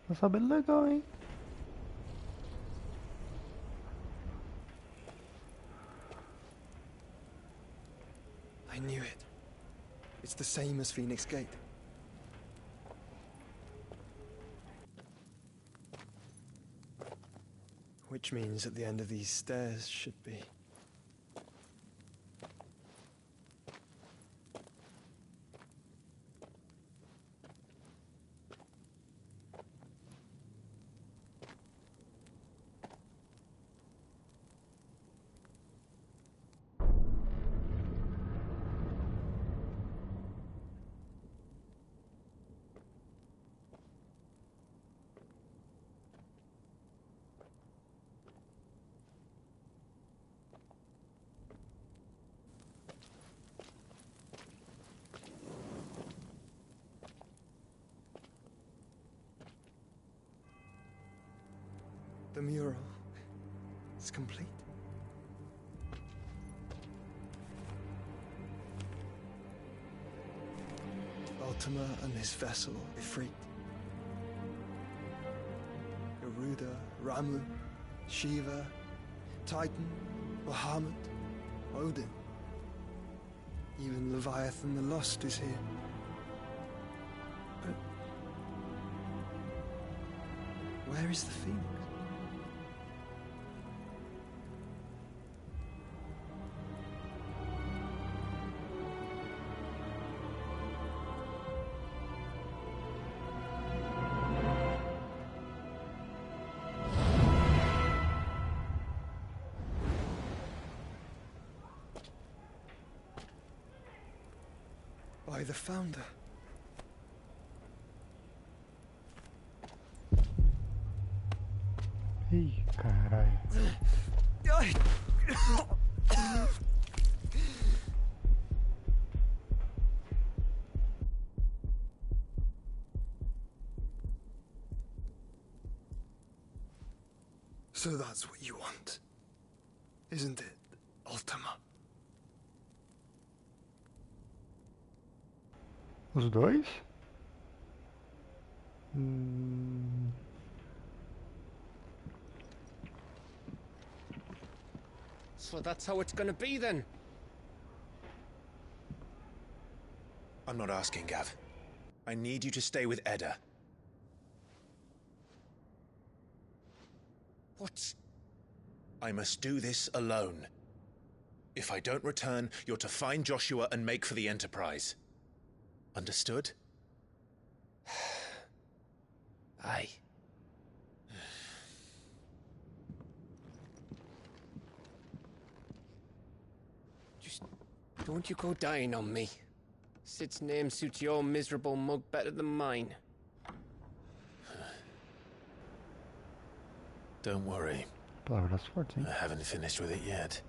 Tá sabendo legal, hein? I knew it. It's the same as Phoenix Gate. Which means at the end of these stairs should be... The mural is complete. Ultima and his vessel, Ifrit. Garuda, Ramu, Shiva, Titan, Bahamut, Odin. Even Leviathan the Lost is here. But where is the Phoenix? by the founder. Ih, caralho. So that's what you want, isn't it, Ultima? Os dois? So that's how it's gonna be then? I'm not asking, Gav. I need you to stay with Edda. What? I must do this alone. If I don't return, you're to find Joshua and make for the Enterprise. Understood? Aye. Just don't you go dying on me. Sid's name suits your miserable mug better than mine. Don't worry. Palavras fortes, hein? I haven't finished with it yet.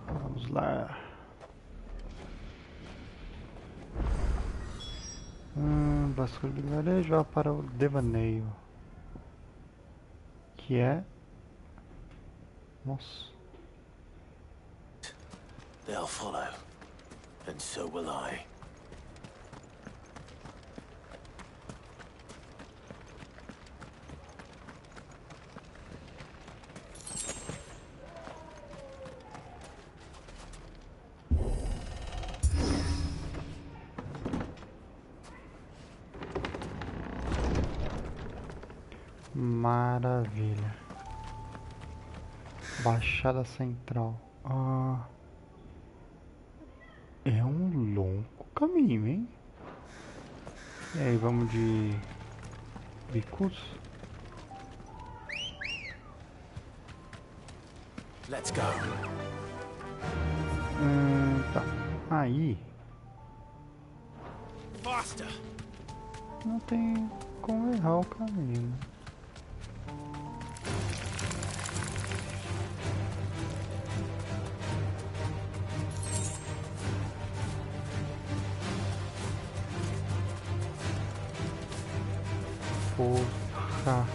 Vamos lá. Vasculho do vilarejo vai para o devaneio. Que é... Nossa. They'll follow, and so will I. Maravilha. Baixada Central. É um longo caminho, hein? E aí, vamos de bicos? Let's go. Tá. Aí. Faster. Não tem como errar o caminho. Porra.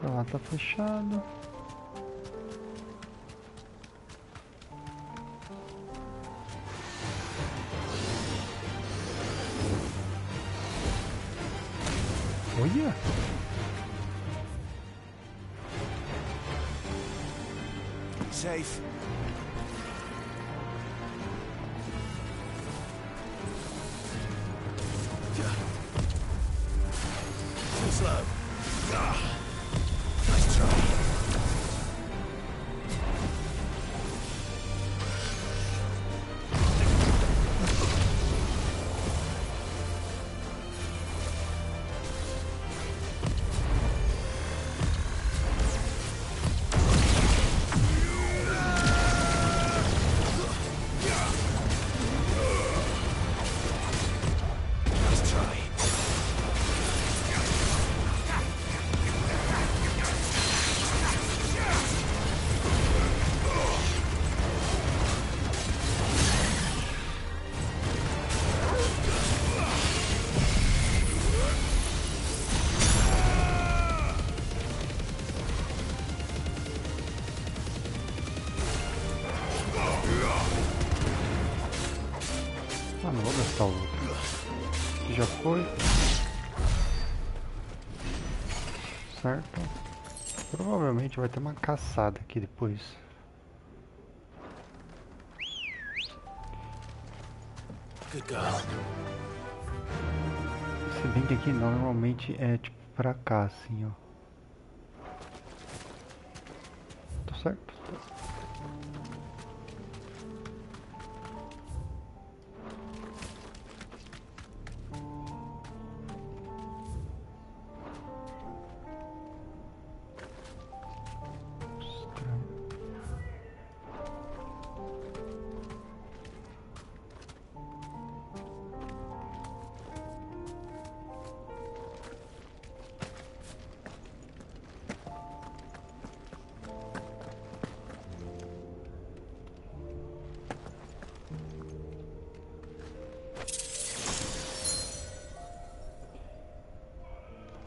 Lá tá fechado. Olha! Safe. Too slow. Nice try. Ah, não vou gastar o outro. Aqui já foi. Certo. Provavelmente vai ter uma caçada aqui depois. Good girl. Se bem que aqui normalmente é tipo pra cá, assim, ó. Tô certo?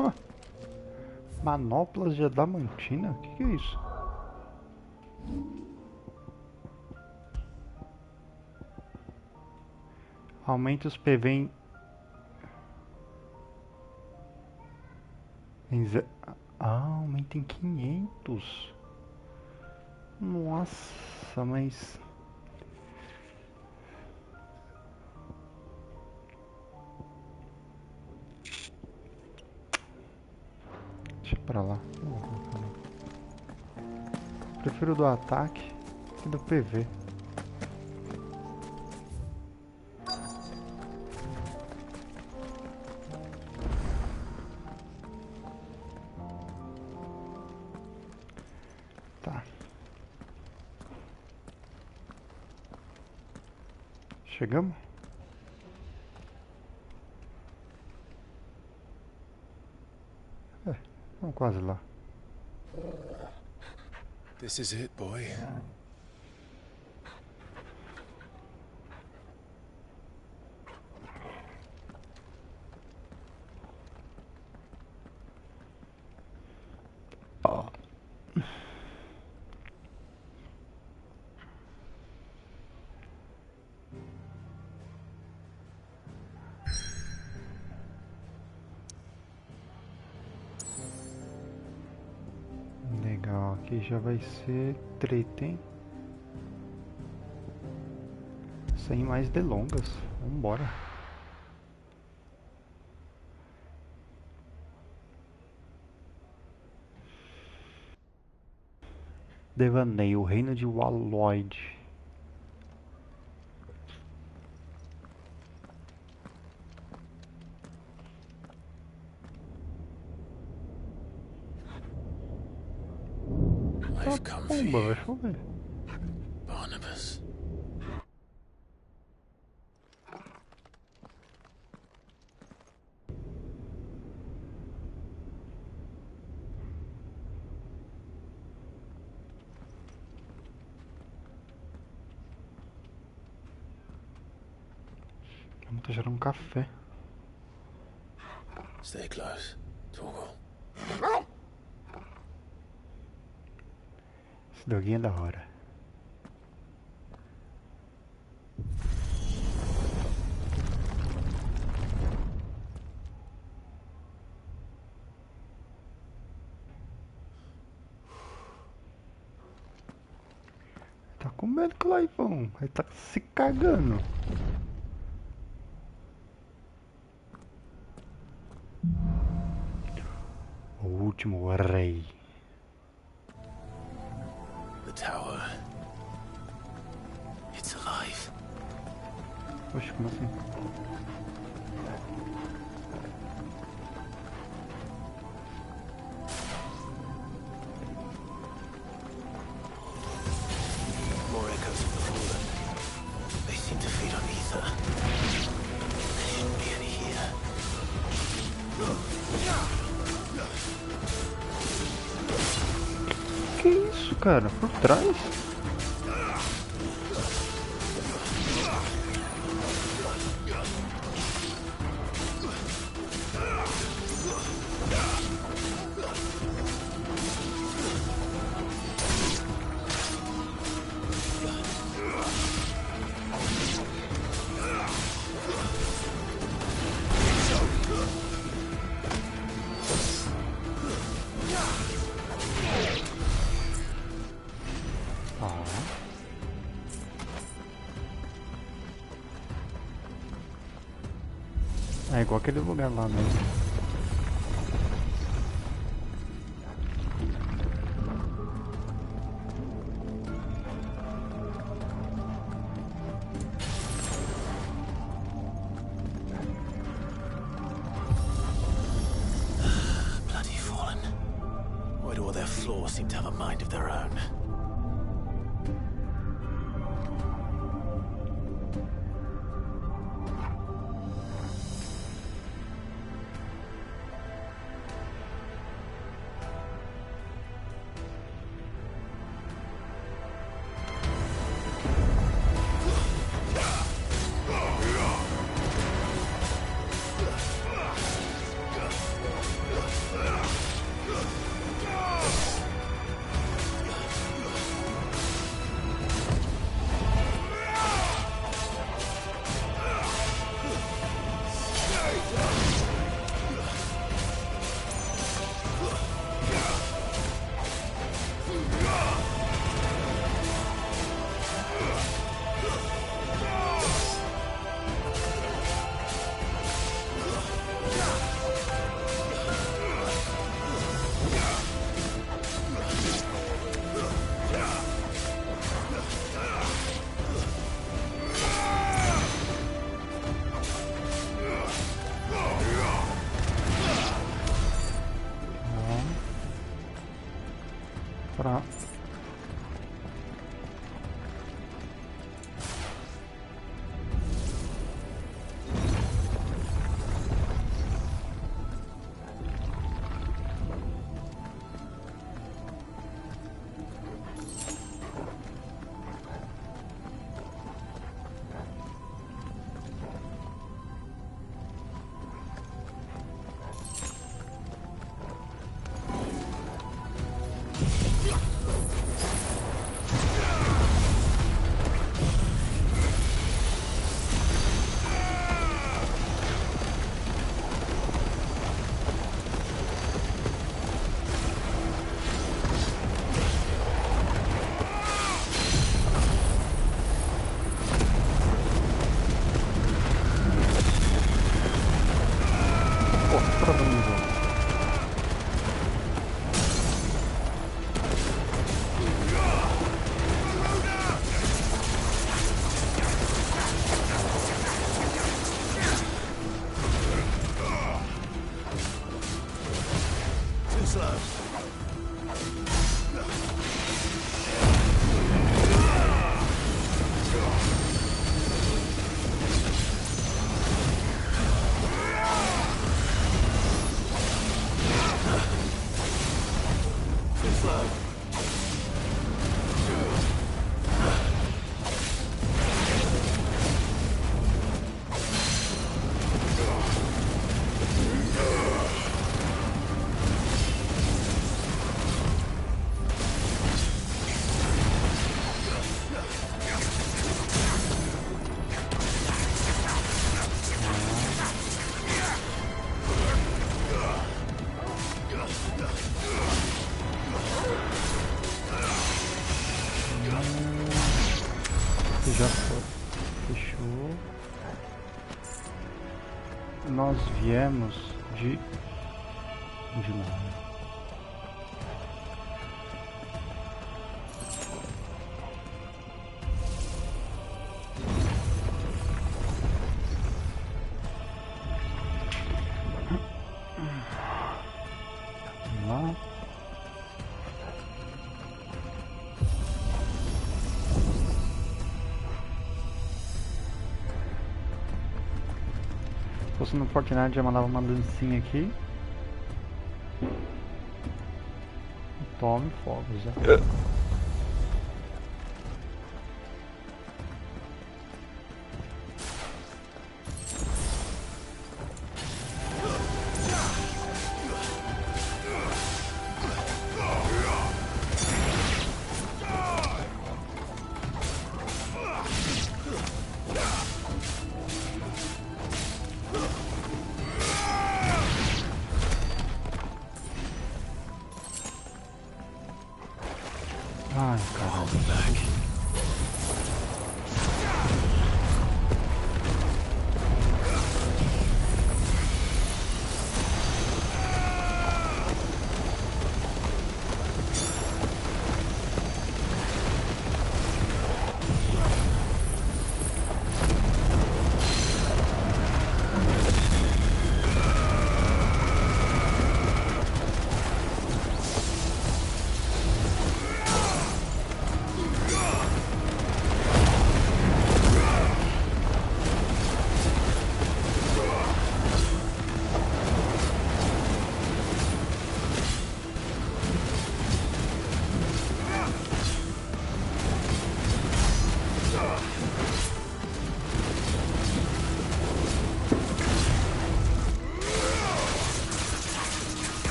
Oh, manoplas de adamantina? O que é isso? Aumenta os PV aumenta em 500. Nossa, mas... Deixa pra lá. Não vou colocar, não. Prefiro do ataque que do PV. Tá. Chegamos? Estamos quase lá. This is it, boy. Legal, aqui já vai ser treta, hein? Sem mais delongas, vambora. Devaneio, o reino de Walloyd. I've come for Bomba, vai you, chover. Barnabas. Vamos tá gerando um café. Stay close, Torgal. Esse doguinho é da hora. Tá com medo, Clive. Ele tá se cagando. O último rei. The tower. It's alive. Oxe, como assim? More echoes of the fallen. They seem to feed on ether. There shouldn't be any here. Que isso, cara? Por trás? igual aquele lugar lá mesmo. Bloody fallen. Why do all their floors seem to have a mind of their own? Já foi. Fechou. Nós viemos de lá. Lá. Se fosse no Fortnite já mandava uma dancinha aqui. Tome fogos, já. Ai, caralho.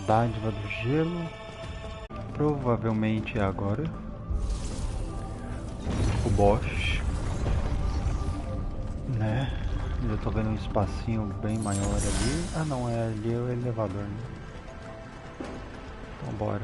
dádiva do gelo. Provavelmente é agora. O boss. Né? Eu tô vendo um espacinho bem maior ali. Ah não, é ali o elevador, né? Então bora.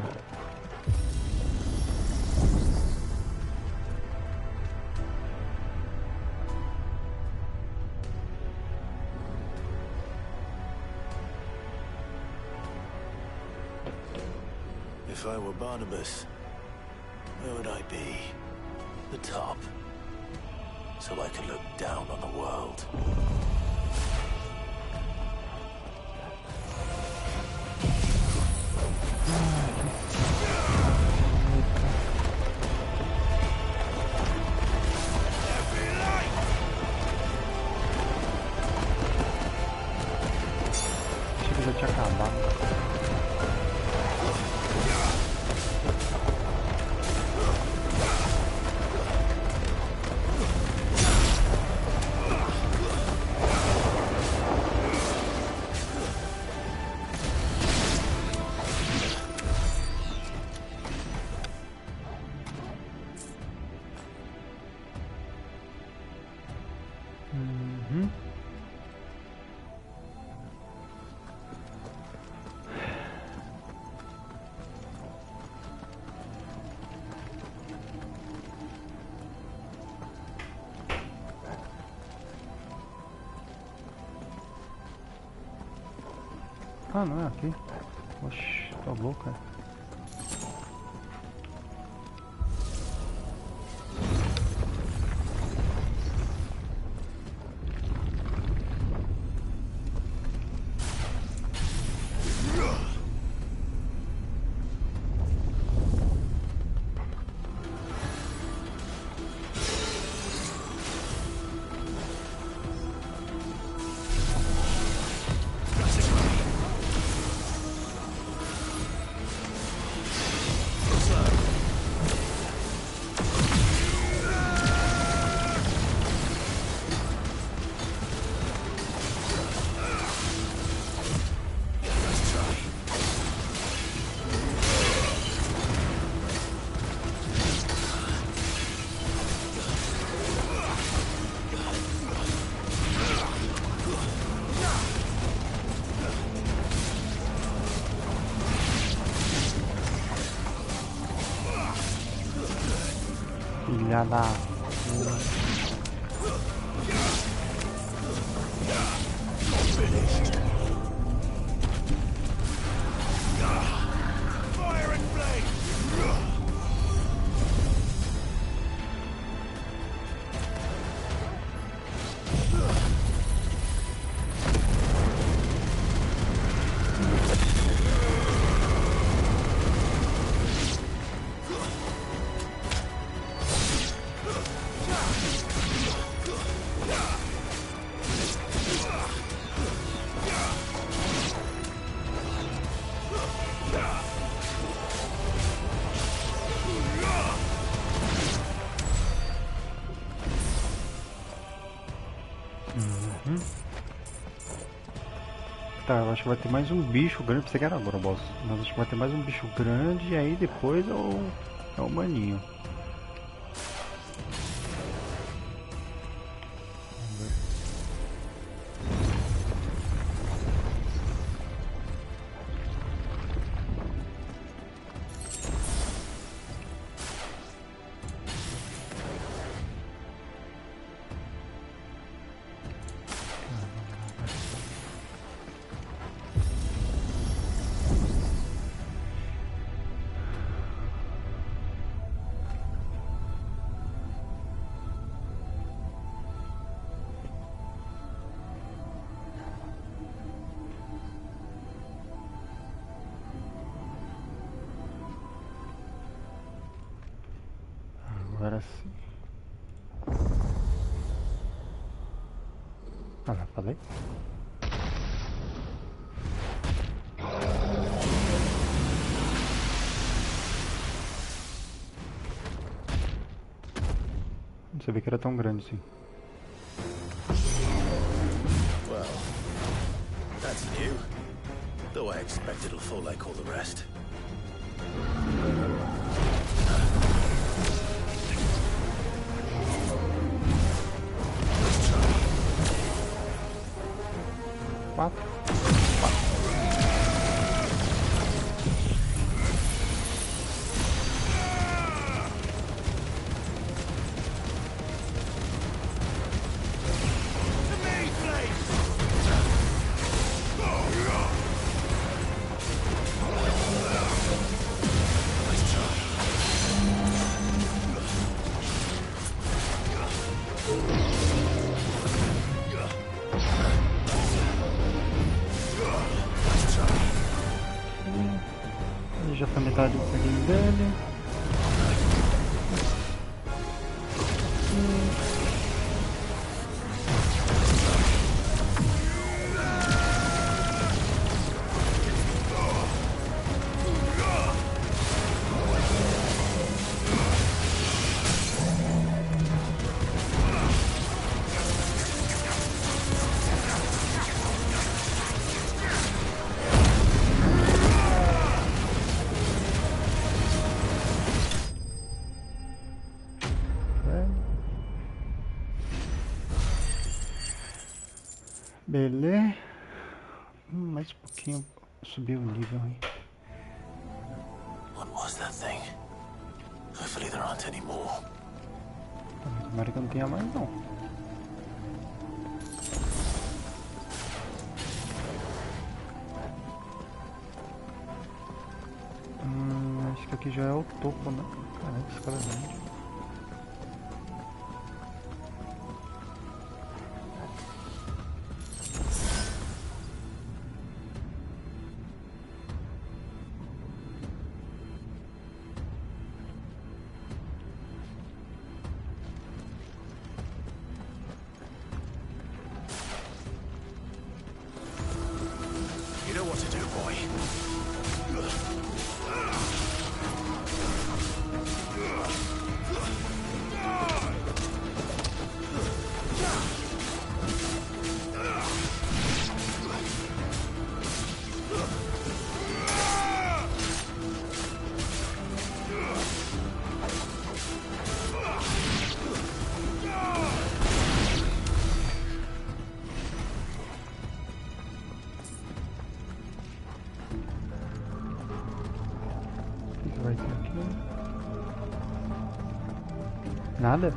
If I were Barnabas, where would I be? The top. So I could look down on the world. Achei que já tinha acabado. Ah, não é aqui. Oxi, tô louco, é. Filha da... Tá, eu acho que vai ter mais um bicho grande. Pensei que era agora, boss. Mas acho que vai ter mais um bicho grande e aí depois é o maninho. Agora sim. Ah, já falei? Não sabia que era tão grande assim. Well, that's new. Though I expect it'll fall like all the rest. Quatro. Já foi metade do game dele. Beleza. Mais um pouquinho subir o nível aí. What was that thing? Hopefully there aren't any more. Tomara que eu não tenha mais não. Acho que aqui já é o topo, né? Caramba, esse cara é grande. You know what to do, boy. Vai ter aqui. Nada?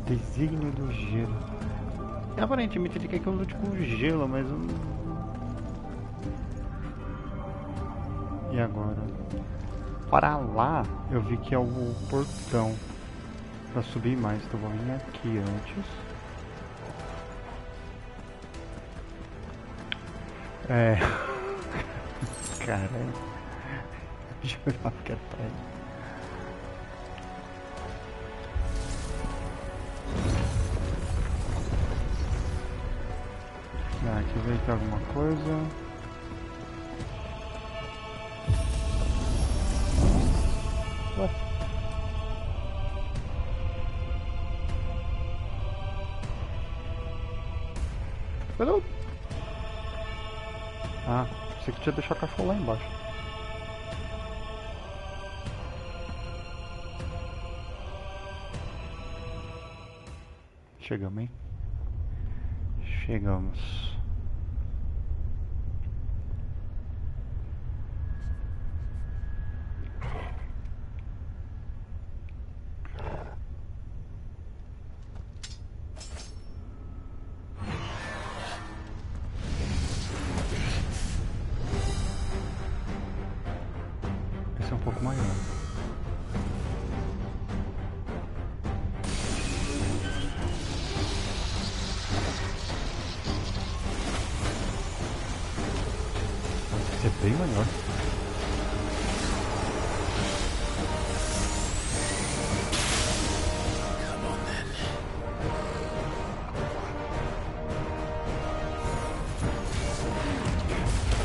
Desígnio do gelo. E aparentemente ele quer que eu lute com gelo, mas eu não... E agora? Para lá eu vi que é o portão para subir mais, então vou vir aqui antes. É. Caralho. Deixa eu olhar que é pra ele. Aqui veio aqui alguma coisa. What? Cadê? Ah, você que tinha deixado o cachorro lá embaixo. Chegamos, hein? Chegamos. Esse é um pouco maior. Esse é bem maior.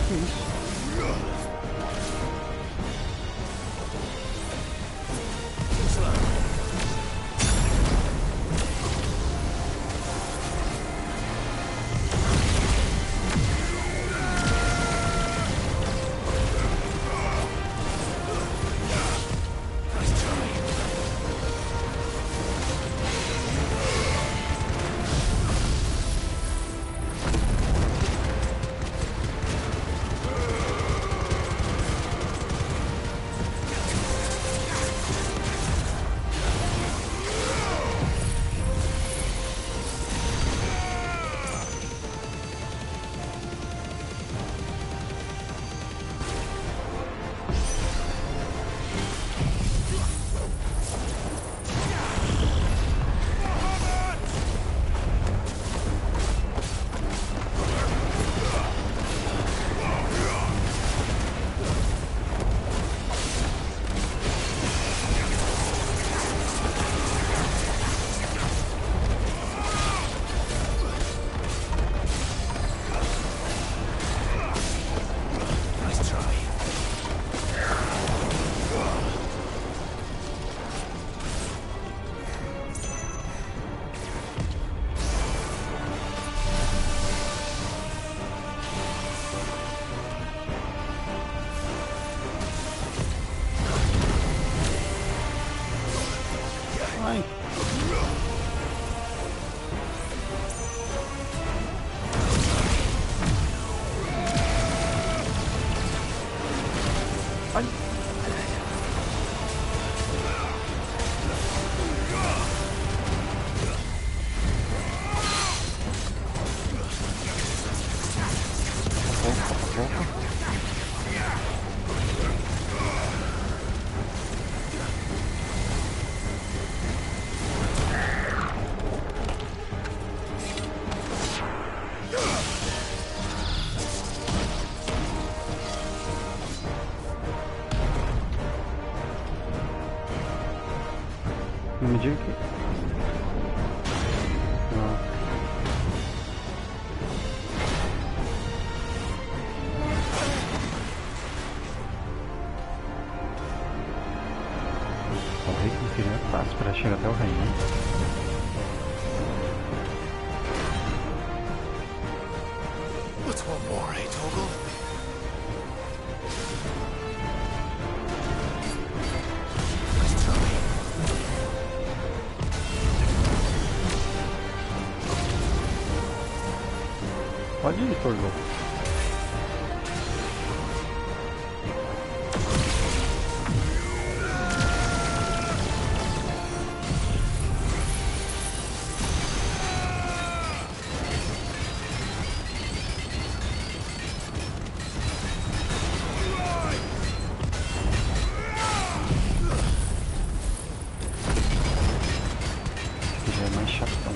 Que isso? Ai. Ai. Não me diga que... O rei que seria fácil para chegar até o rei, né? What's one more, eh, Toggle? Pode ir, Torgo. Esse já é mais chatão.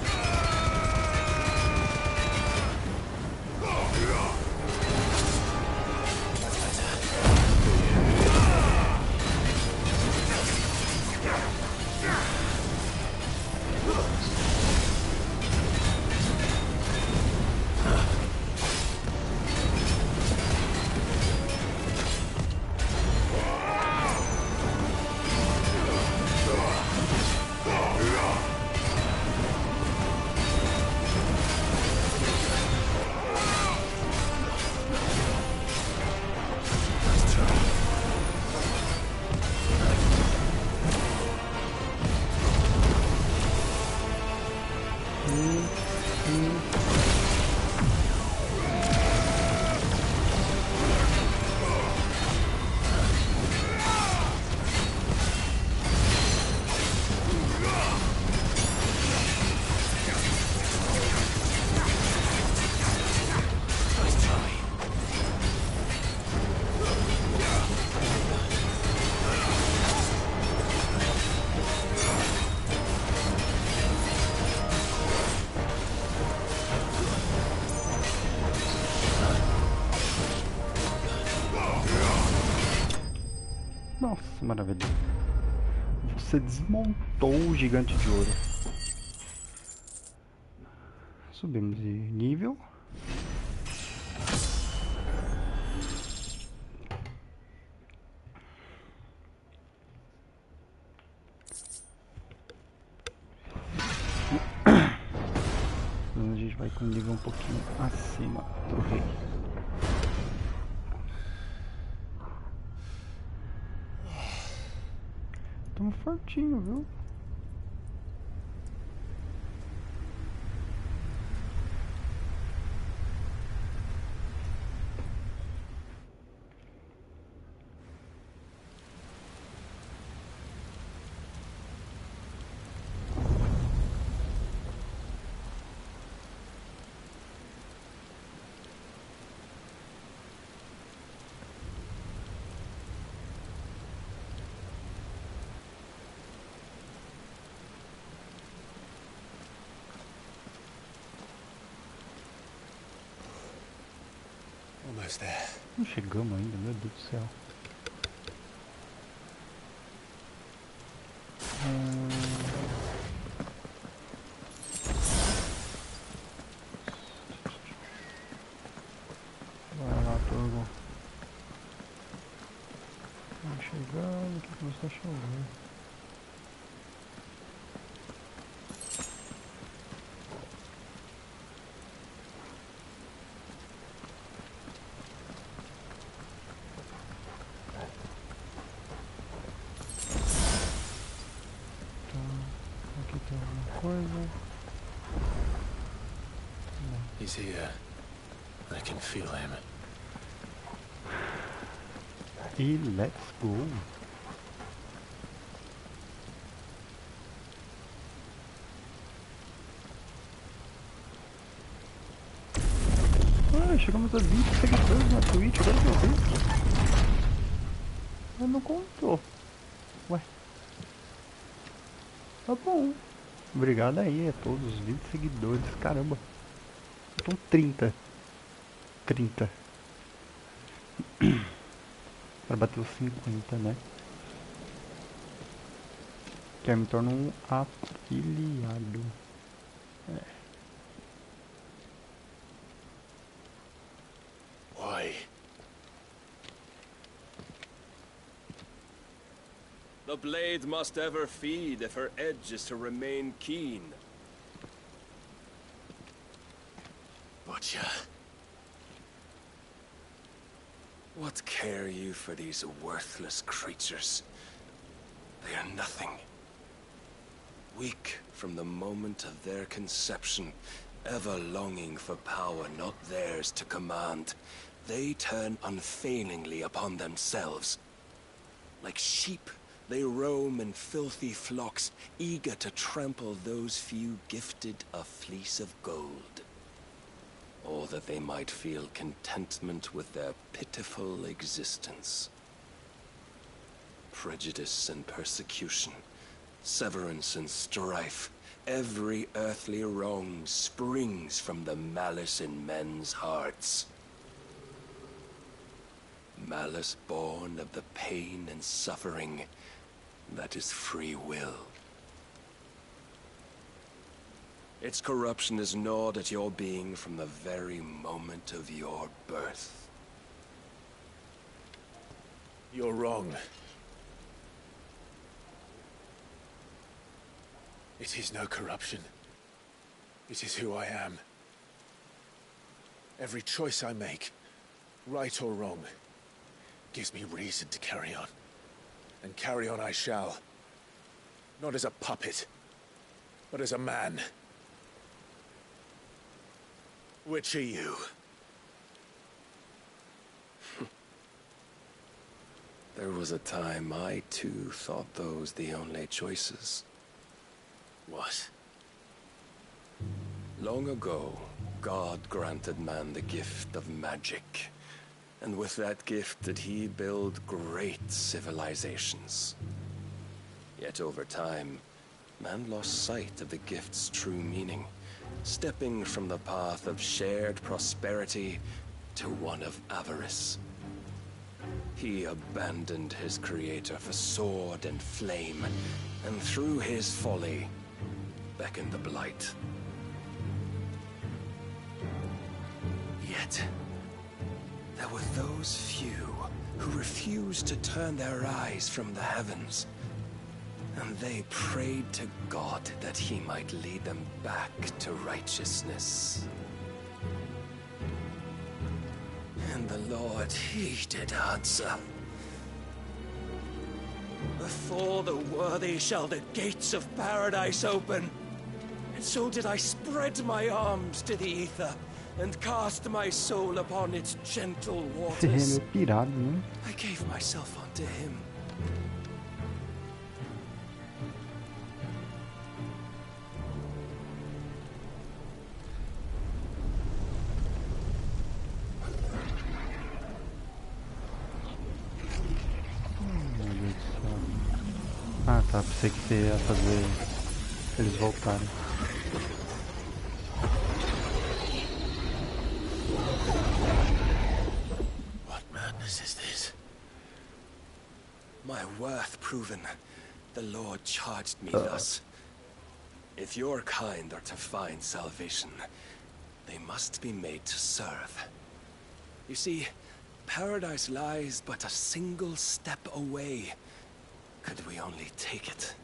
Nossa, maravilha. Você desmontou o gigante de ouro. Subimos de nível. A gente vai com um nível um pouquinho acima do rei. Tamo fortinho, viu? Almost there. Não chegamos ainda, meu Deus do céu. Vai lá, Torgo. Vamos chegando, que começou a chover. Aqui tem alguma coisa. He's here. I can feel him. E let's go. Ah, chegamos a 20 seguidores na Twitch, agora que eu vi. Mas não contou. Ué. Tá bom. Obrigado aí a todos os 20 seguidores. Caramba. Então 30. 30. Para bater os 50, né? Que aí me torna um afiliado. É. Why? The blade must ever feed if her edge is to remain keen. Butcher. What care you for these worthless creatures? They are nothing. Weak from the moment of their conception, ever longing for power not theirs to command, they turn unfailingly upon themselves. Like sheep, they roam in filthy flocks, eager to trample those few gifted a fleece of gold. Or that they might feel contentment with their pitiful existence. Prejudice and persecution, severance and strife, every earthly wrong springs from the malice in men's hearts. Malice born of the pain and suffering that is free will. Its corruption is gnawed at your being from the very moment of your birth. You're wrong. It is no corruption. It is who I am. Every choice I make, right or wrong, gives me reason to carry on. And carry on I shall. Not as a puppet, but as a man. Which are you? There was a time I too thought those the only choices. What? Long ago, God granted man the gift of magic. And with that gift did he build great civilizations. Yet over time, man lost sight of the gift's true meaning, stepping from the path of shared prosperity to one of avarice. He abandoned his creator for sword and flame, and through his folly, beckoned the blight. Yet, there were those few who refused to turn their eyes from the heavens, and they prayed to God that he might lead them back to righteousness. And the Lord, he did answer. Before the worthy shall the gates of paradise open. And so did I spread my arms to the ether, and cast my soul upon its gentle waters. Pirado, né? I gave myself unto him. Meu Deus do céu. Ah tá, pensei que você ia fazer eles voltarem. Is this? My worth proven, the Lord charged me thus. If your kind are to find salvation, they must be made to serve. You see, paradise lies but a single step away. Could we only take it?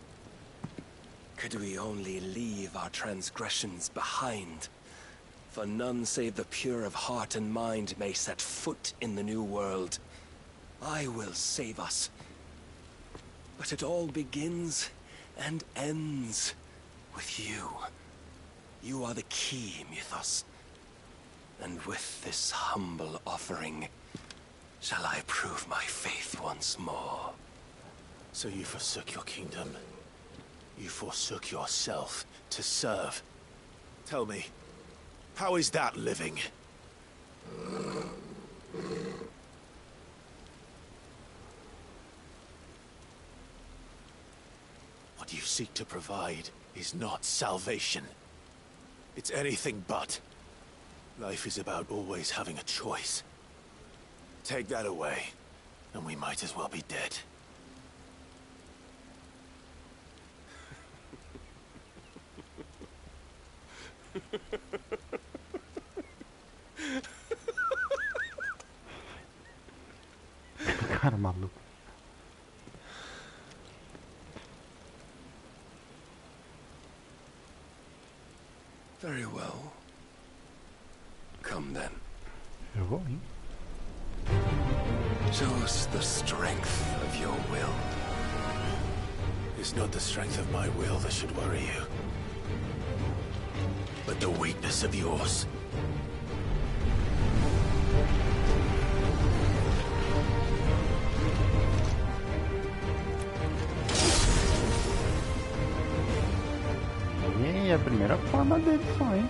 Could we only leave our transgressions behind? For none save the pure of heart and mind may set foot in the new world. I will save us. But it all begins and ends with you. You are the key, Mythos. And with this humble offering, shall I prove my faith once more. So you forsook your kingdom. You forsook yourself to serve. Tell me, how is that living? What you seek to provide is not salvation. It's anything but. Life is about always having a choice. Take that away, and we might as well be dead. Cara maluco. Very well. Come then. Eu vou, hein? Show us the strength of your will. It's not the strength of my will that should worry you, but the weakness of yours. E a primeira forma dele só, hein?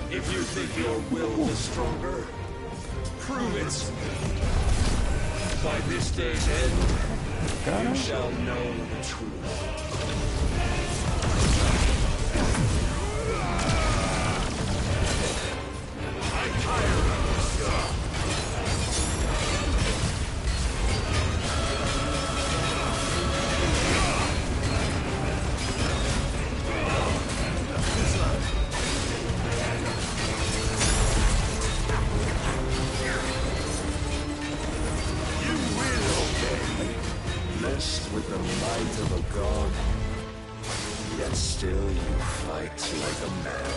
If you think your will is stronger, prove it. By this day's end, you shall know the truth. I'm tired of this. With the might of a god, yet still you fight like a man.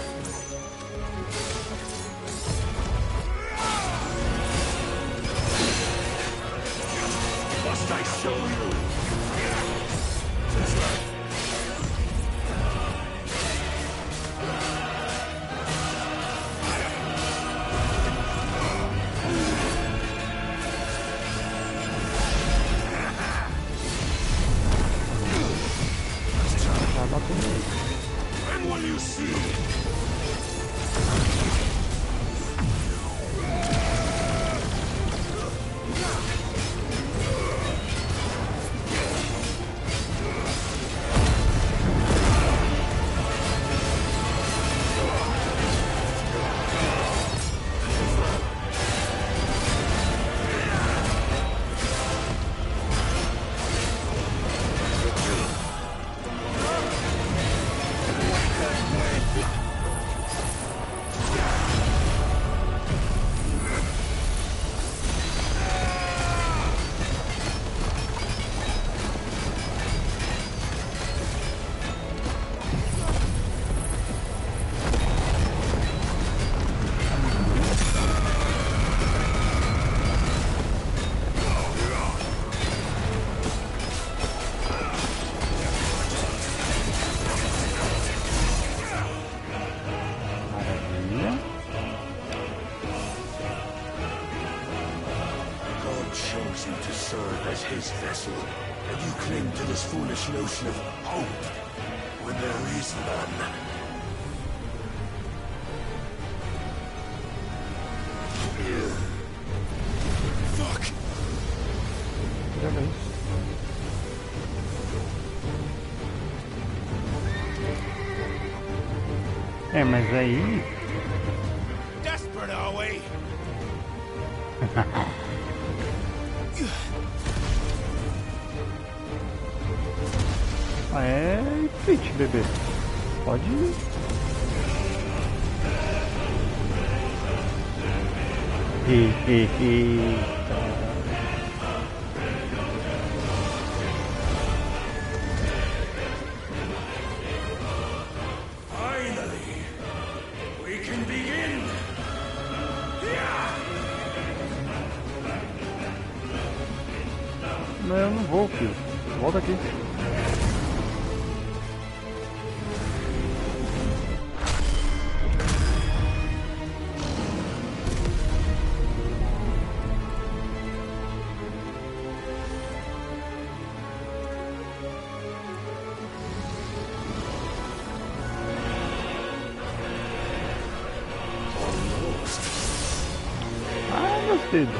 Must I show you? And what do you see? His vessel, and you cling to this foolish notion of hope when there is none. Fuck! É, mas aí... Desperate, are we? Ah, é fit, bebê. Pode ir. Finally, we can begin. Não, eu não vou, filho. Volta aqui. cedo.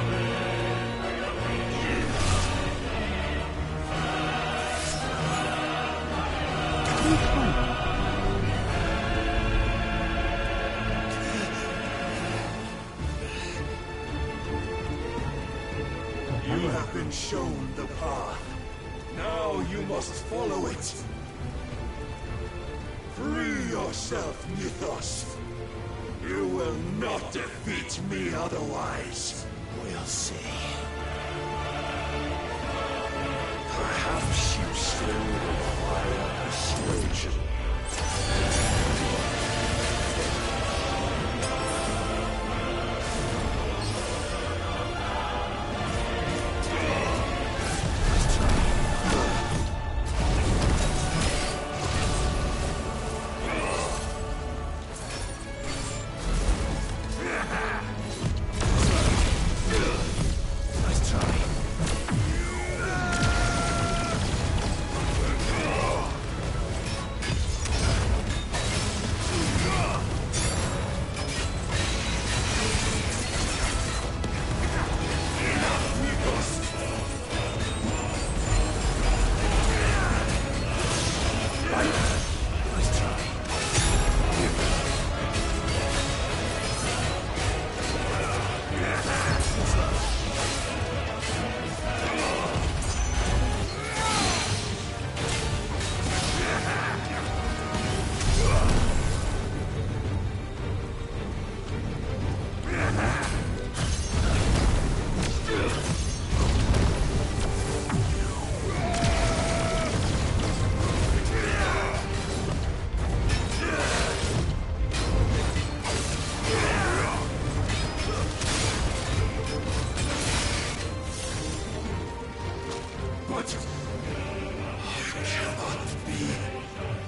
You have been shown the path. Now you must follow it. Free yourself, Mythos. You will not defeat me otherwise. We'll see. Perhaps you still require persuasion.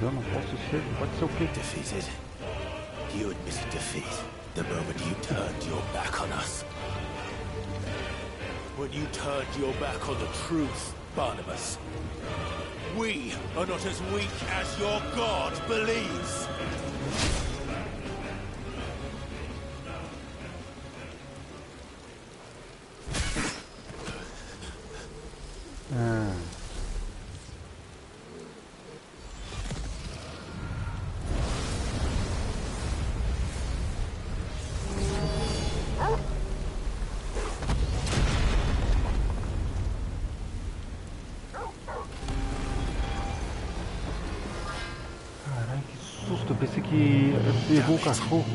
Eu não posso ser. Pode ser o quê? Defeated. You admitted defeat the moment you turned your back on us. When you turned your back on the truth, Barnabas. We are not as weak as your God believes. Eu pensei que errou o cachorro.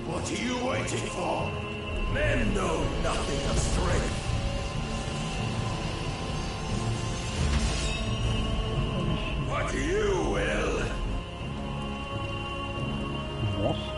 What are you waiting for? Men know nothing of strength. What you will. Nossa.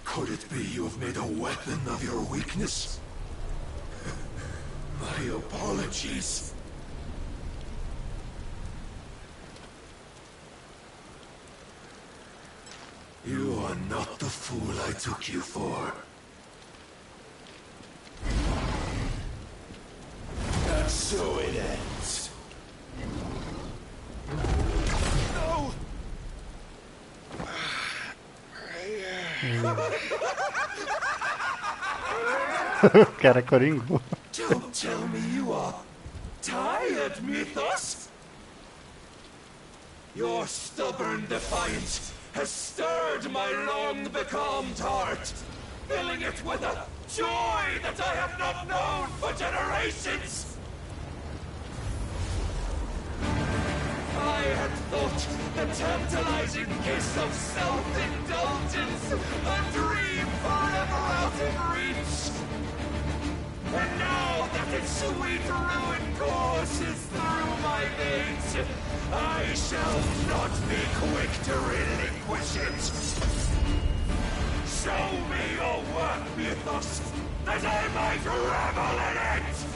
Could it be you have made a weapon of your weakness? My apologies. You are not the fool I took you for. And so it ends. No! O cara coringou. Don't tell me you are tired, Mythos. Your stubborn defiance has stirred my long becalmed heart, filling it with a joy that I have not known for generations. I had thought the tantalizing kiss of self-indulgence a dream forever out of reach. And now that its sweet ruin courses through my veins, I shall not be quick to relinquish it. Show me your work, Mythos, that I might revel in it!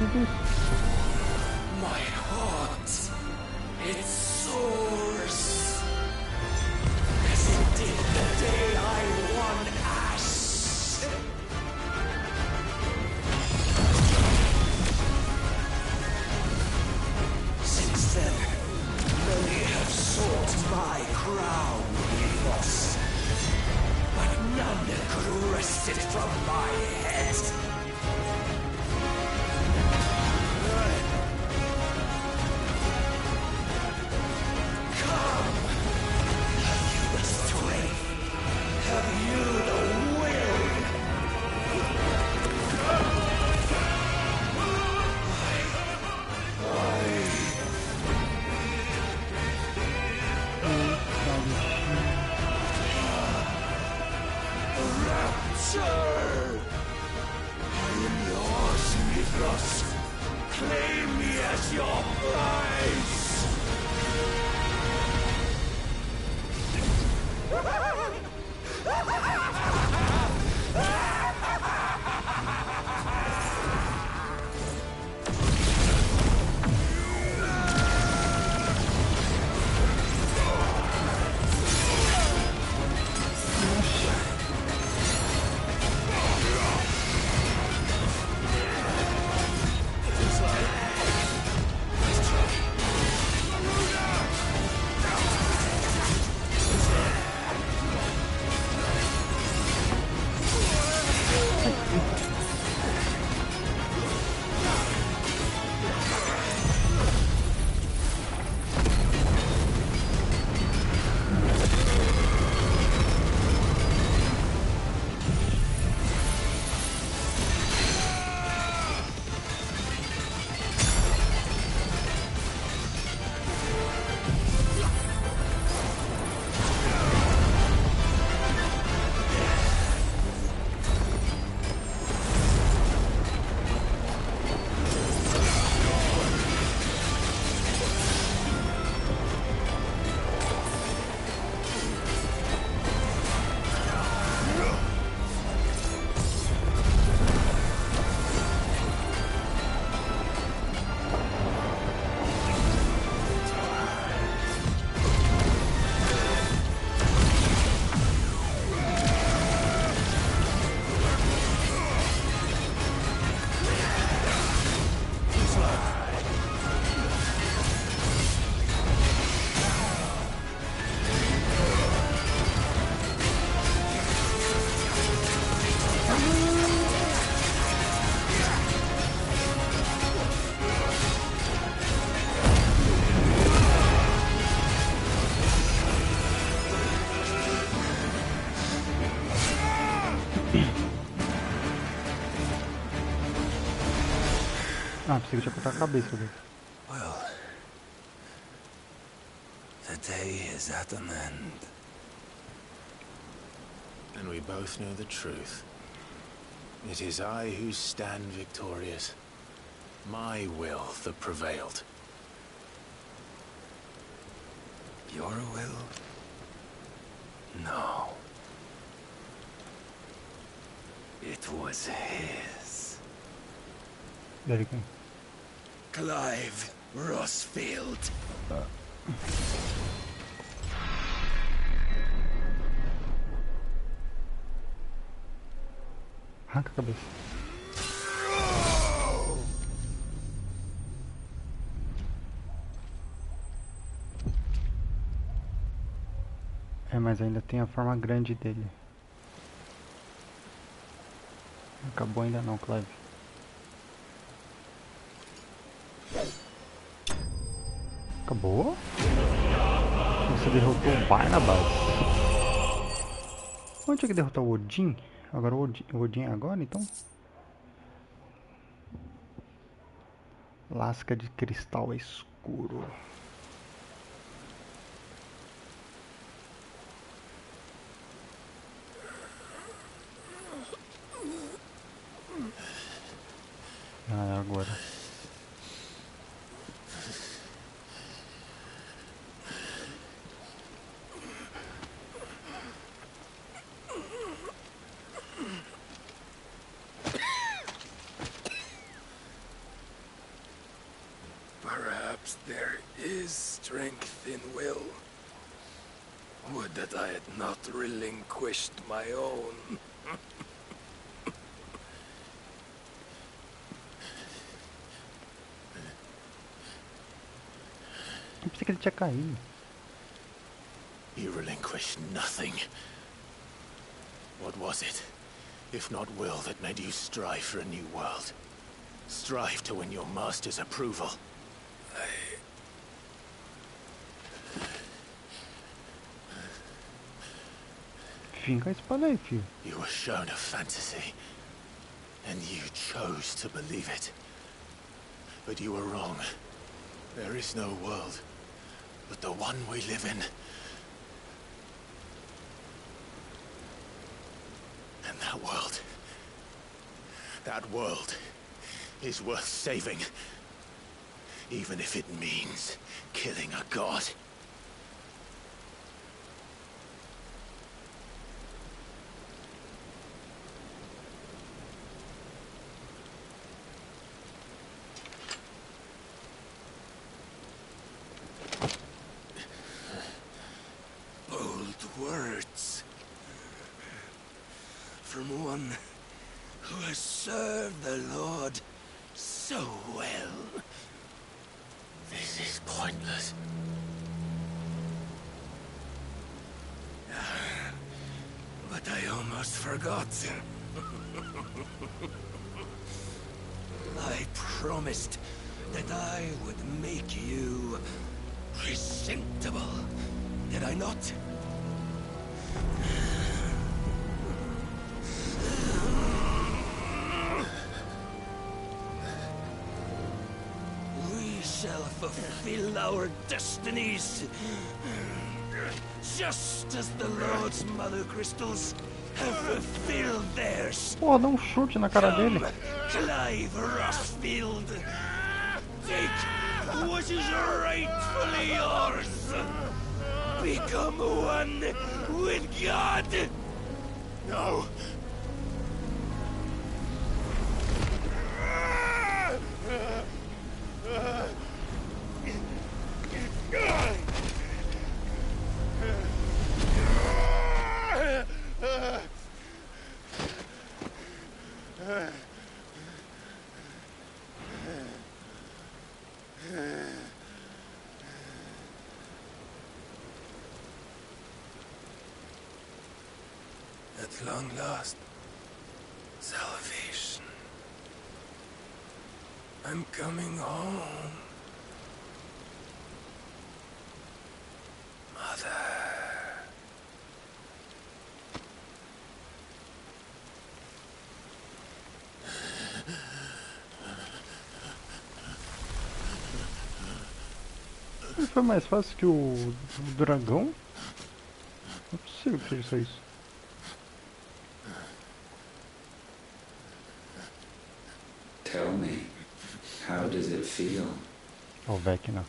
My heart, it soars, as it did the day I won Ash. Since then, many have sought my crown, Milos, but none could wrest it from my head. Claim me as your prize! Ah, pensei que eu tinha cortado a cabeça dele. Well, the day is at an end. And we both know the truth. It is I who stand victorious. My will that prevailed. Your will? No. It was his. There you go. Clive Rossfield. Arranca a cabeça. É, mas ainda tem a forma grande dele. Não acabou ainda não, Clive. Acabou? Você derrotou o Barnabas. Onde é que derrotou o Odin? Agora o Odin é agora, então? Lasca de cristal escuro. Ah, é agora. there is strength in will. Would that I had not relinquished my own. Eu pensei que ele tinha caído. You relinquished nothing. What was it, if not will, that made you strive for a new world? Strive to win your master's approval? Finca a espada aí, filho. You were shown a fantasy, and you chose to believe it. But you were wrong. There is no world but the one we live in. And that world is worth saving. Even if it means killing a god. Words from one who has served the Lord so well. This is pointless. But I almost forgot. I promised that I would make you presentable. Did I not? We shall fulfill our destinies, just as the Lord's mother crystals have fulfilled theirs. Pô, dá um chute na cara dele. Clive Rossfield, take what is rightfully yours. Become one with God. No. At long last, salvation. I'm coming home. Mother. Foi mais fácil que o dragão? Não é possível que seja isso. Tell me, how does it feel? O Vecna.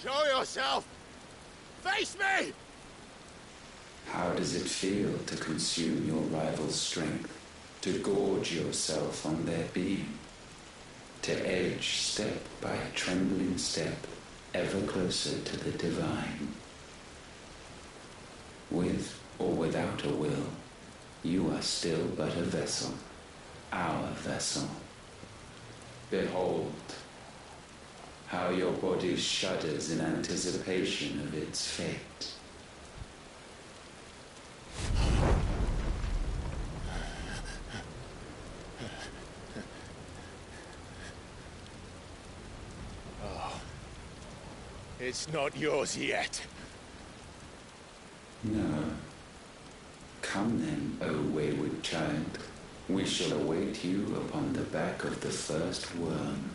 Show yourself! Face me! How does it feel to consume your rival's strength, to gorge yourself on their beam, to edge step by a trembling step ever closer to the divine? With or without a will, you are still but a vessel, our vessel. Behold, how your body shudders in anticipation of its fate. Oh. It's not yours yet. No. Come then, O wayward child. We shall await you upon the back of the first worm.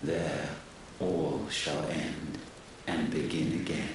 There all shall end and begin again.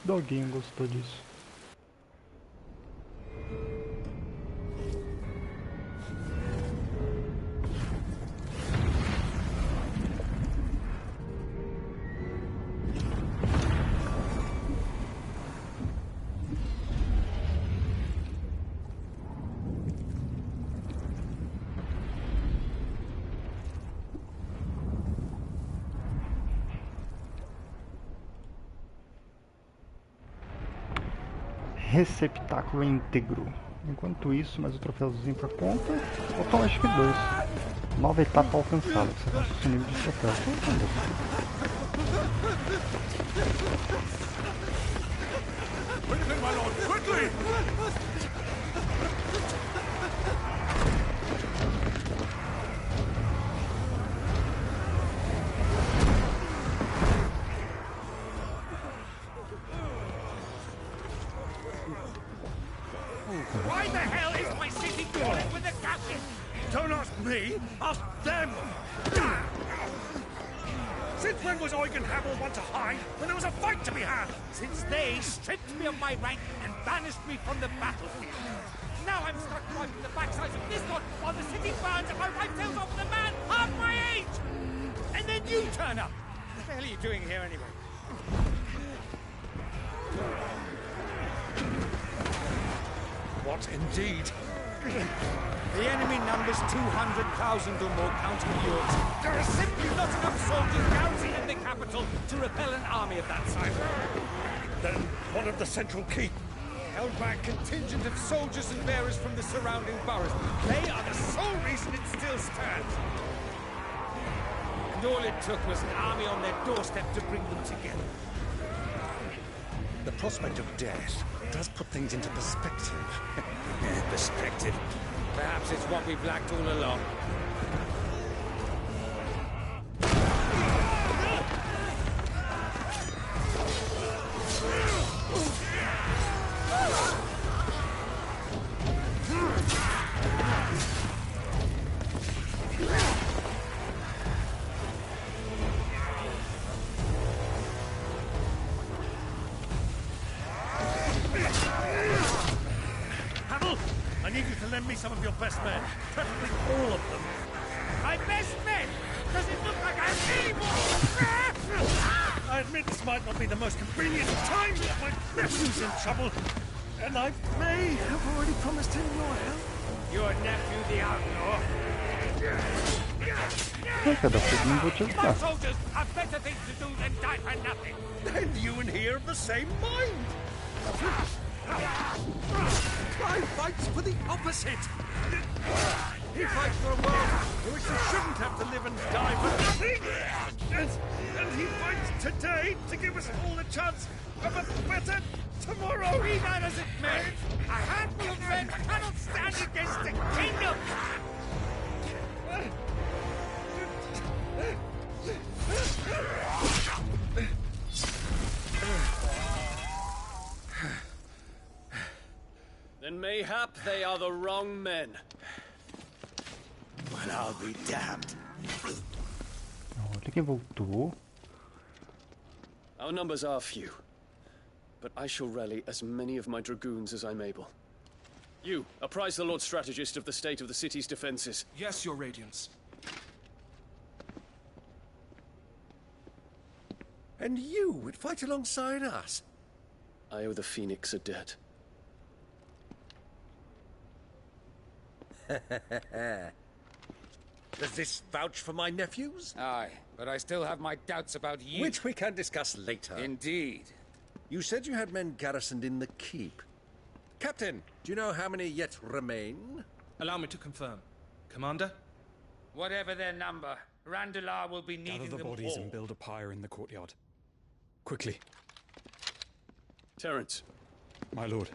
Doguinho gostou disso. Receptáculo íntegro. Enquanto isso, mais o troféuzinho pra conta. Faltam acho que 2. Nova etapa alcançada. Você alcança o nível de troféu. Quickly, my lord, quickly! Why the hell is my city calling with a captain? Don't ask me, ask them! Since when was Eugen Hamel one to hide when there was a fight to be had? Since they stripped me of my rank and banished me from the battlefield. Now I'm stuck wiping the backsides of this one while the city burns and my wife tells off with a man half my age! And then you turn up! What the hell are you doing here anyway? What indeed? The enemy numbers 200,000 or more counting yours. There are simply not enough soldiers garrisoned in the capital to repel an army of that size. Then what of the central keep? Held by a contingent of soldiers and bearers from the surrounding boroughs. They are the sole reason it still stands. And all it took was an army on their doorstep to bring them together. The prospect of death does put things into perspective. Perspective. Perhaps it's what we've lacked all along. I need you to lend me some of your best men, preferably all of them. My best men? Does it look like I have any more? I admit this might not be the most convenient time, but my nephew's in trouble, and I may have already promised him your help. Your nephew, the outlaw? My soldiers have better things to do than die for nothing. Then you and he are of the same mind. Clive fights for the opposite. He fights for a world in which they shouldn't have to live and die for nothing. And he fights today to give us all a chance of a better tomorrow. Be that as it may, a handful of men cannot stand against the kingdom. Then mayhap they are the wrong men. Well, I'll be damned. Olha quem voltou. Our numbers are few, but I shall rally as many of my dragoons as I'm able. You, apprise the Lord Strategist of the state of the city's defenses. Yes, Your Radiance. And you would fight alongside us? I owe the Phoenix a debt. Does this vouch for my nephews? Aye, but I still have my doubts about you. Which we can discuss later. Indeed. You said you had men garrisoned in the keep. Captain, do you know how many yet remain? Allow me to confirm. Commander? Whatever their number, Randalar will be needing Gather the them bodies all. and build a pyre in the courtyard. Quickly. Terence. My lord.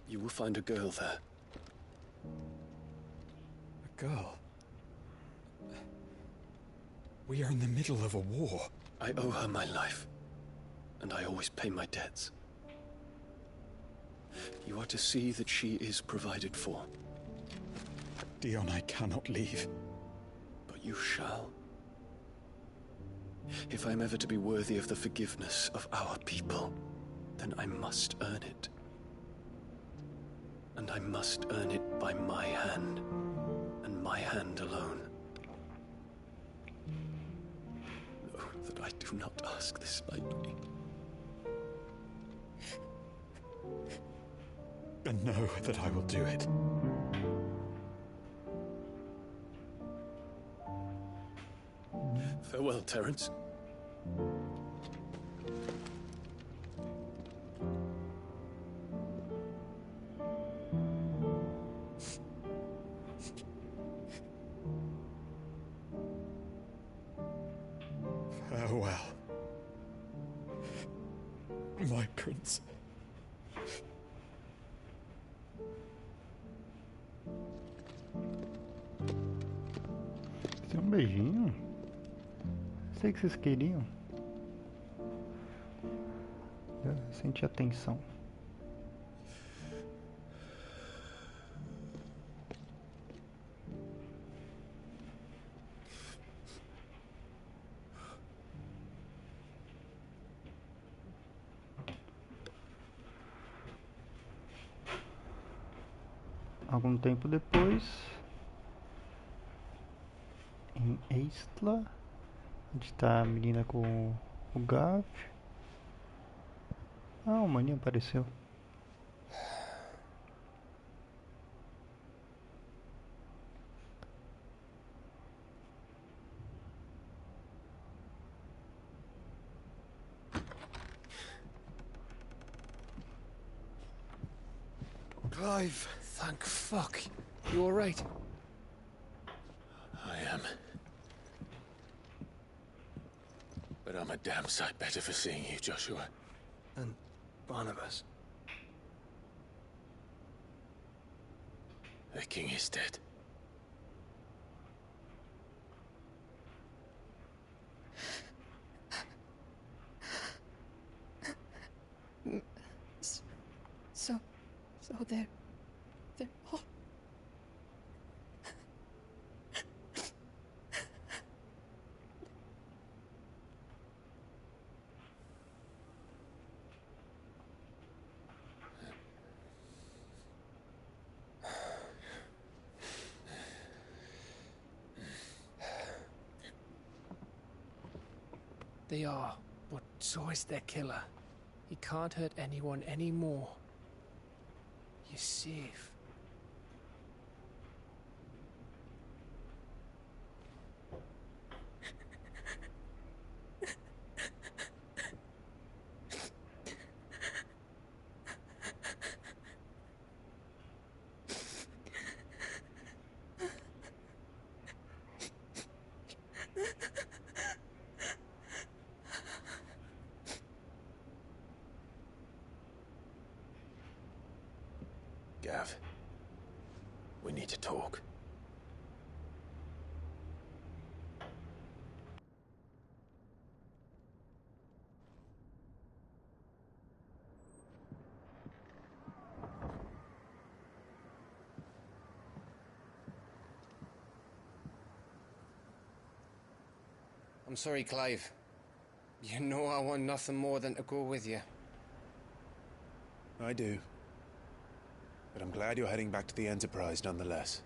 You will find a girl there. A girl? We are in the middle of a war. I owe her my life, and I always pay my debts. You are to see that she is provided for. Dion, I cannot leave. But you shall. If I'm ever to be worthy of the forgiveness of our people, then I must earn it. And I must earn it by my hand, and my hand alone. Know that I do not ask this lightly. And know that I will do it. Farewell, Terence. Farewell, my prince. Tem um beijinho? Sei que vocês queriam. Eu senti a tensão. Algum tempo depois, em Eistla, onde tá a menina com o Gav. Ah, o maninho apareceu. Clive, thank fuck. You alright? I am. But I'm a damn sight better for seeing you, Joshua. And Barnabas. The king is dead. So they're all... They are, but so is their killer. He can't hurt anyone anymore. You're safe. Gav, we need to talk. I'm sorry, Clive. You know I want nothing more than to go with you. I do. But I'm glad you're heading back to the Enterprise nonetheless.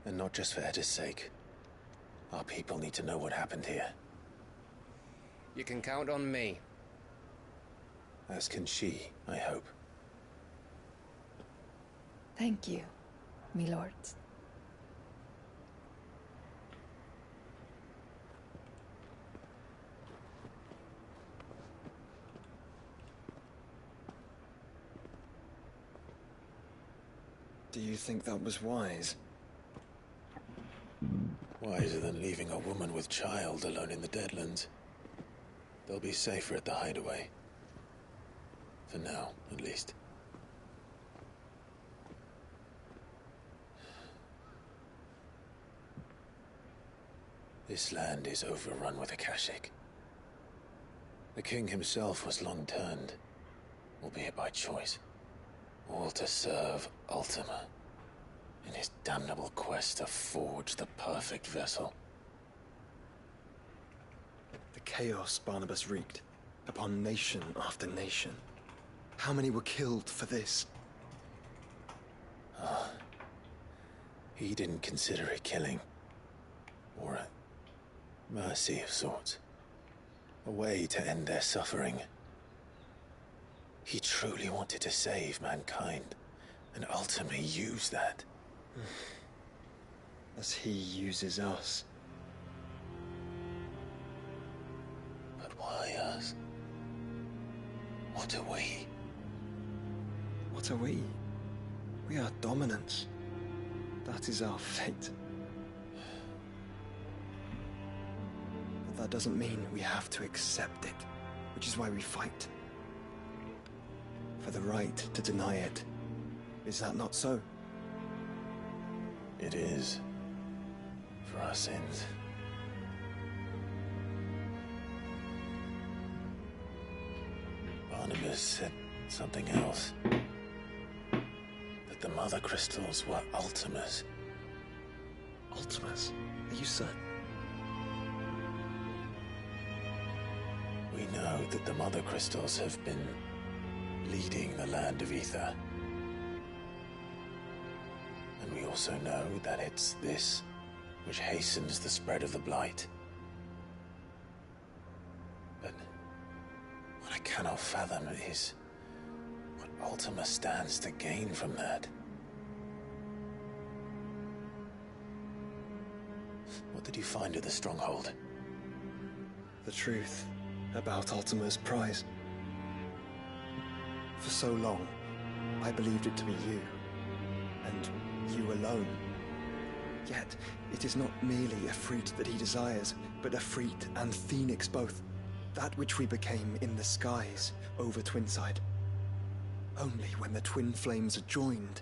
And not just for Edda's sake. Our people need to know what happened here. You can count on me. As can she, I hope. Thank you, my lords. Do you think that was wise? Wiser than leaving a woman with child alone in the Deadlands. They'll be safer at the hideaway. For now, at least. This land is overrun with Akashic. The king himself was long turned, albeit by choice. All to serve Ultima. in his damnable quest to forge the perfect vessel. The chaos Barnabas wreaked upon nation after nation. How many were killed for this? He didn't consider it killing. Or a mercy of sorts. A way to end their suffering. He truly wanted to save mankind, and ultimately use that. As he uses us. But why us? What are we? What are we? We are dominance. That is our fate. But that doesn't mean we have to accept it, which is why we fight. For the right to deny it. Is that not so? It is. For our sins. Barnabas said something else. That the Mother Crystals were Ultimas. Ultimas? Are you certain? We know that the Mother Crystals have been leading the land of Ether. And we also know that it's this which hastens the spread of the Blight. But what I cannot fathom is what Ultima stands to gain from that. What did you find at the Stronghold? The truth about Ultima's prize. For so long, I believed it to be you, and you alone. Yet, it is not merely a fruit that he desires, but a Freet and Phoenix both. That which we became in the skies over Twinside. Only when the twin flames are joined,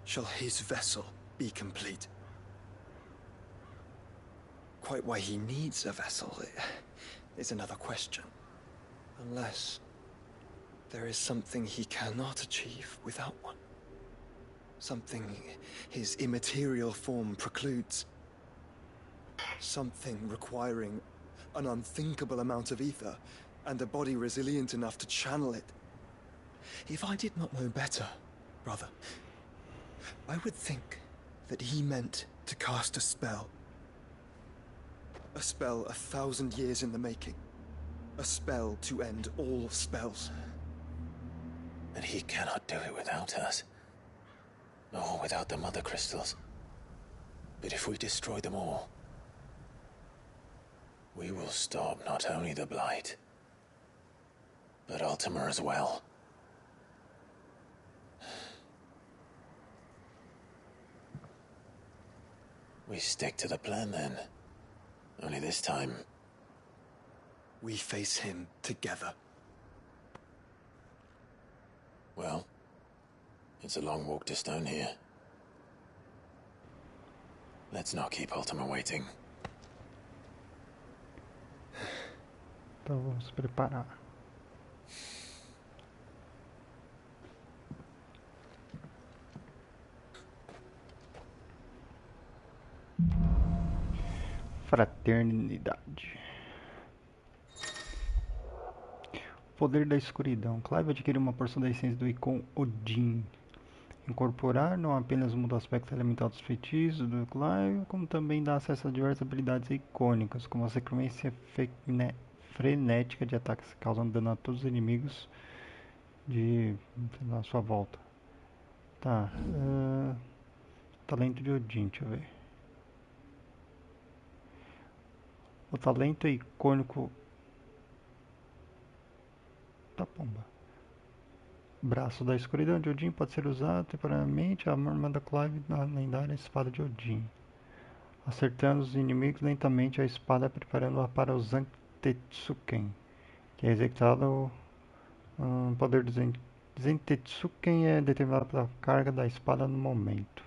shall his vessel be complete. Quite why he needs a vessel is another question. Unless there is something he cannot achieve without one. Something his immaterial form precludes. Something requiring an unthinkable amount of ether and a body resilient enough to channel it. If I did not know better, brother, I would think that he meant to cast a spell. A spell 1,000 years in the making. A spell to end all spells. And he cannot do it without us. Or without the Mother Crystals. But if we destroy them all, we will stop not only the Blight, but Ultima as well. We stick to the plan then. Only this time, we face him together. Well, it's a long walk to Stone here. Let's not keep Ultima waiting. Então vamos se preparar. Fraternidade. Poder da escuridão. Clive adquire uma porção da essência do Icon Odin. Incorporar não apenas muda o aspecto elemental dos feitiços do Clive, como também dá acesso a diversas habilidades icônicas, como a sequência frenética de ataques causando dano a todos os inimigos na sua volta. Tá. Talento de Odin, deixa eu ver. O talento é icônico da pomba. Braço da escuridão de Odin pode ser usado temporariamente a arma da Clive na lendária espada de Odin. Acertando os inimigos lentamente a espada, preparando-a para o Zantetsuken, que é executado. O poder do Zantetsuken é determinado pela carga da espada no momento.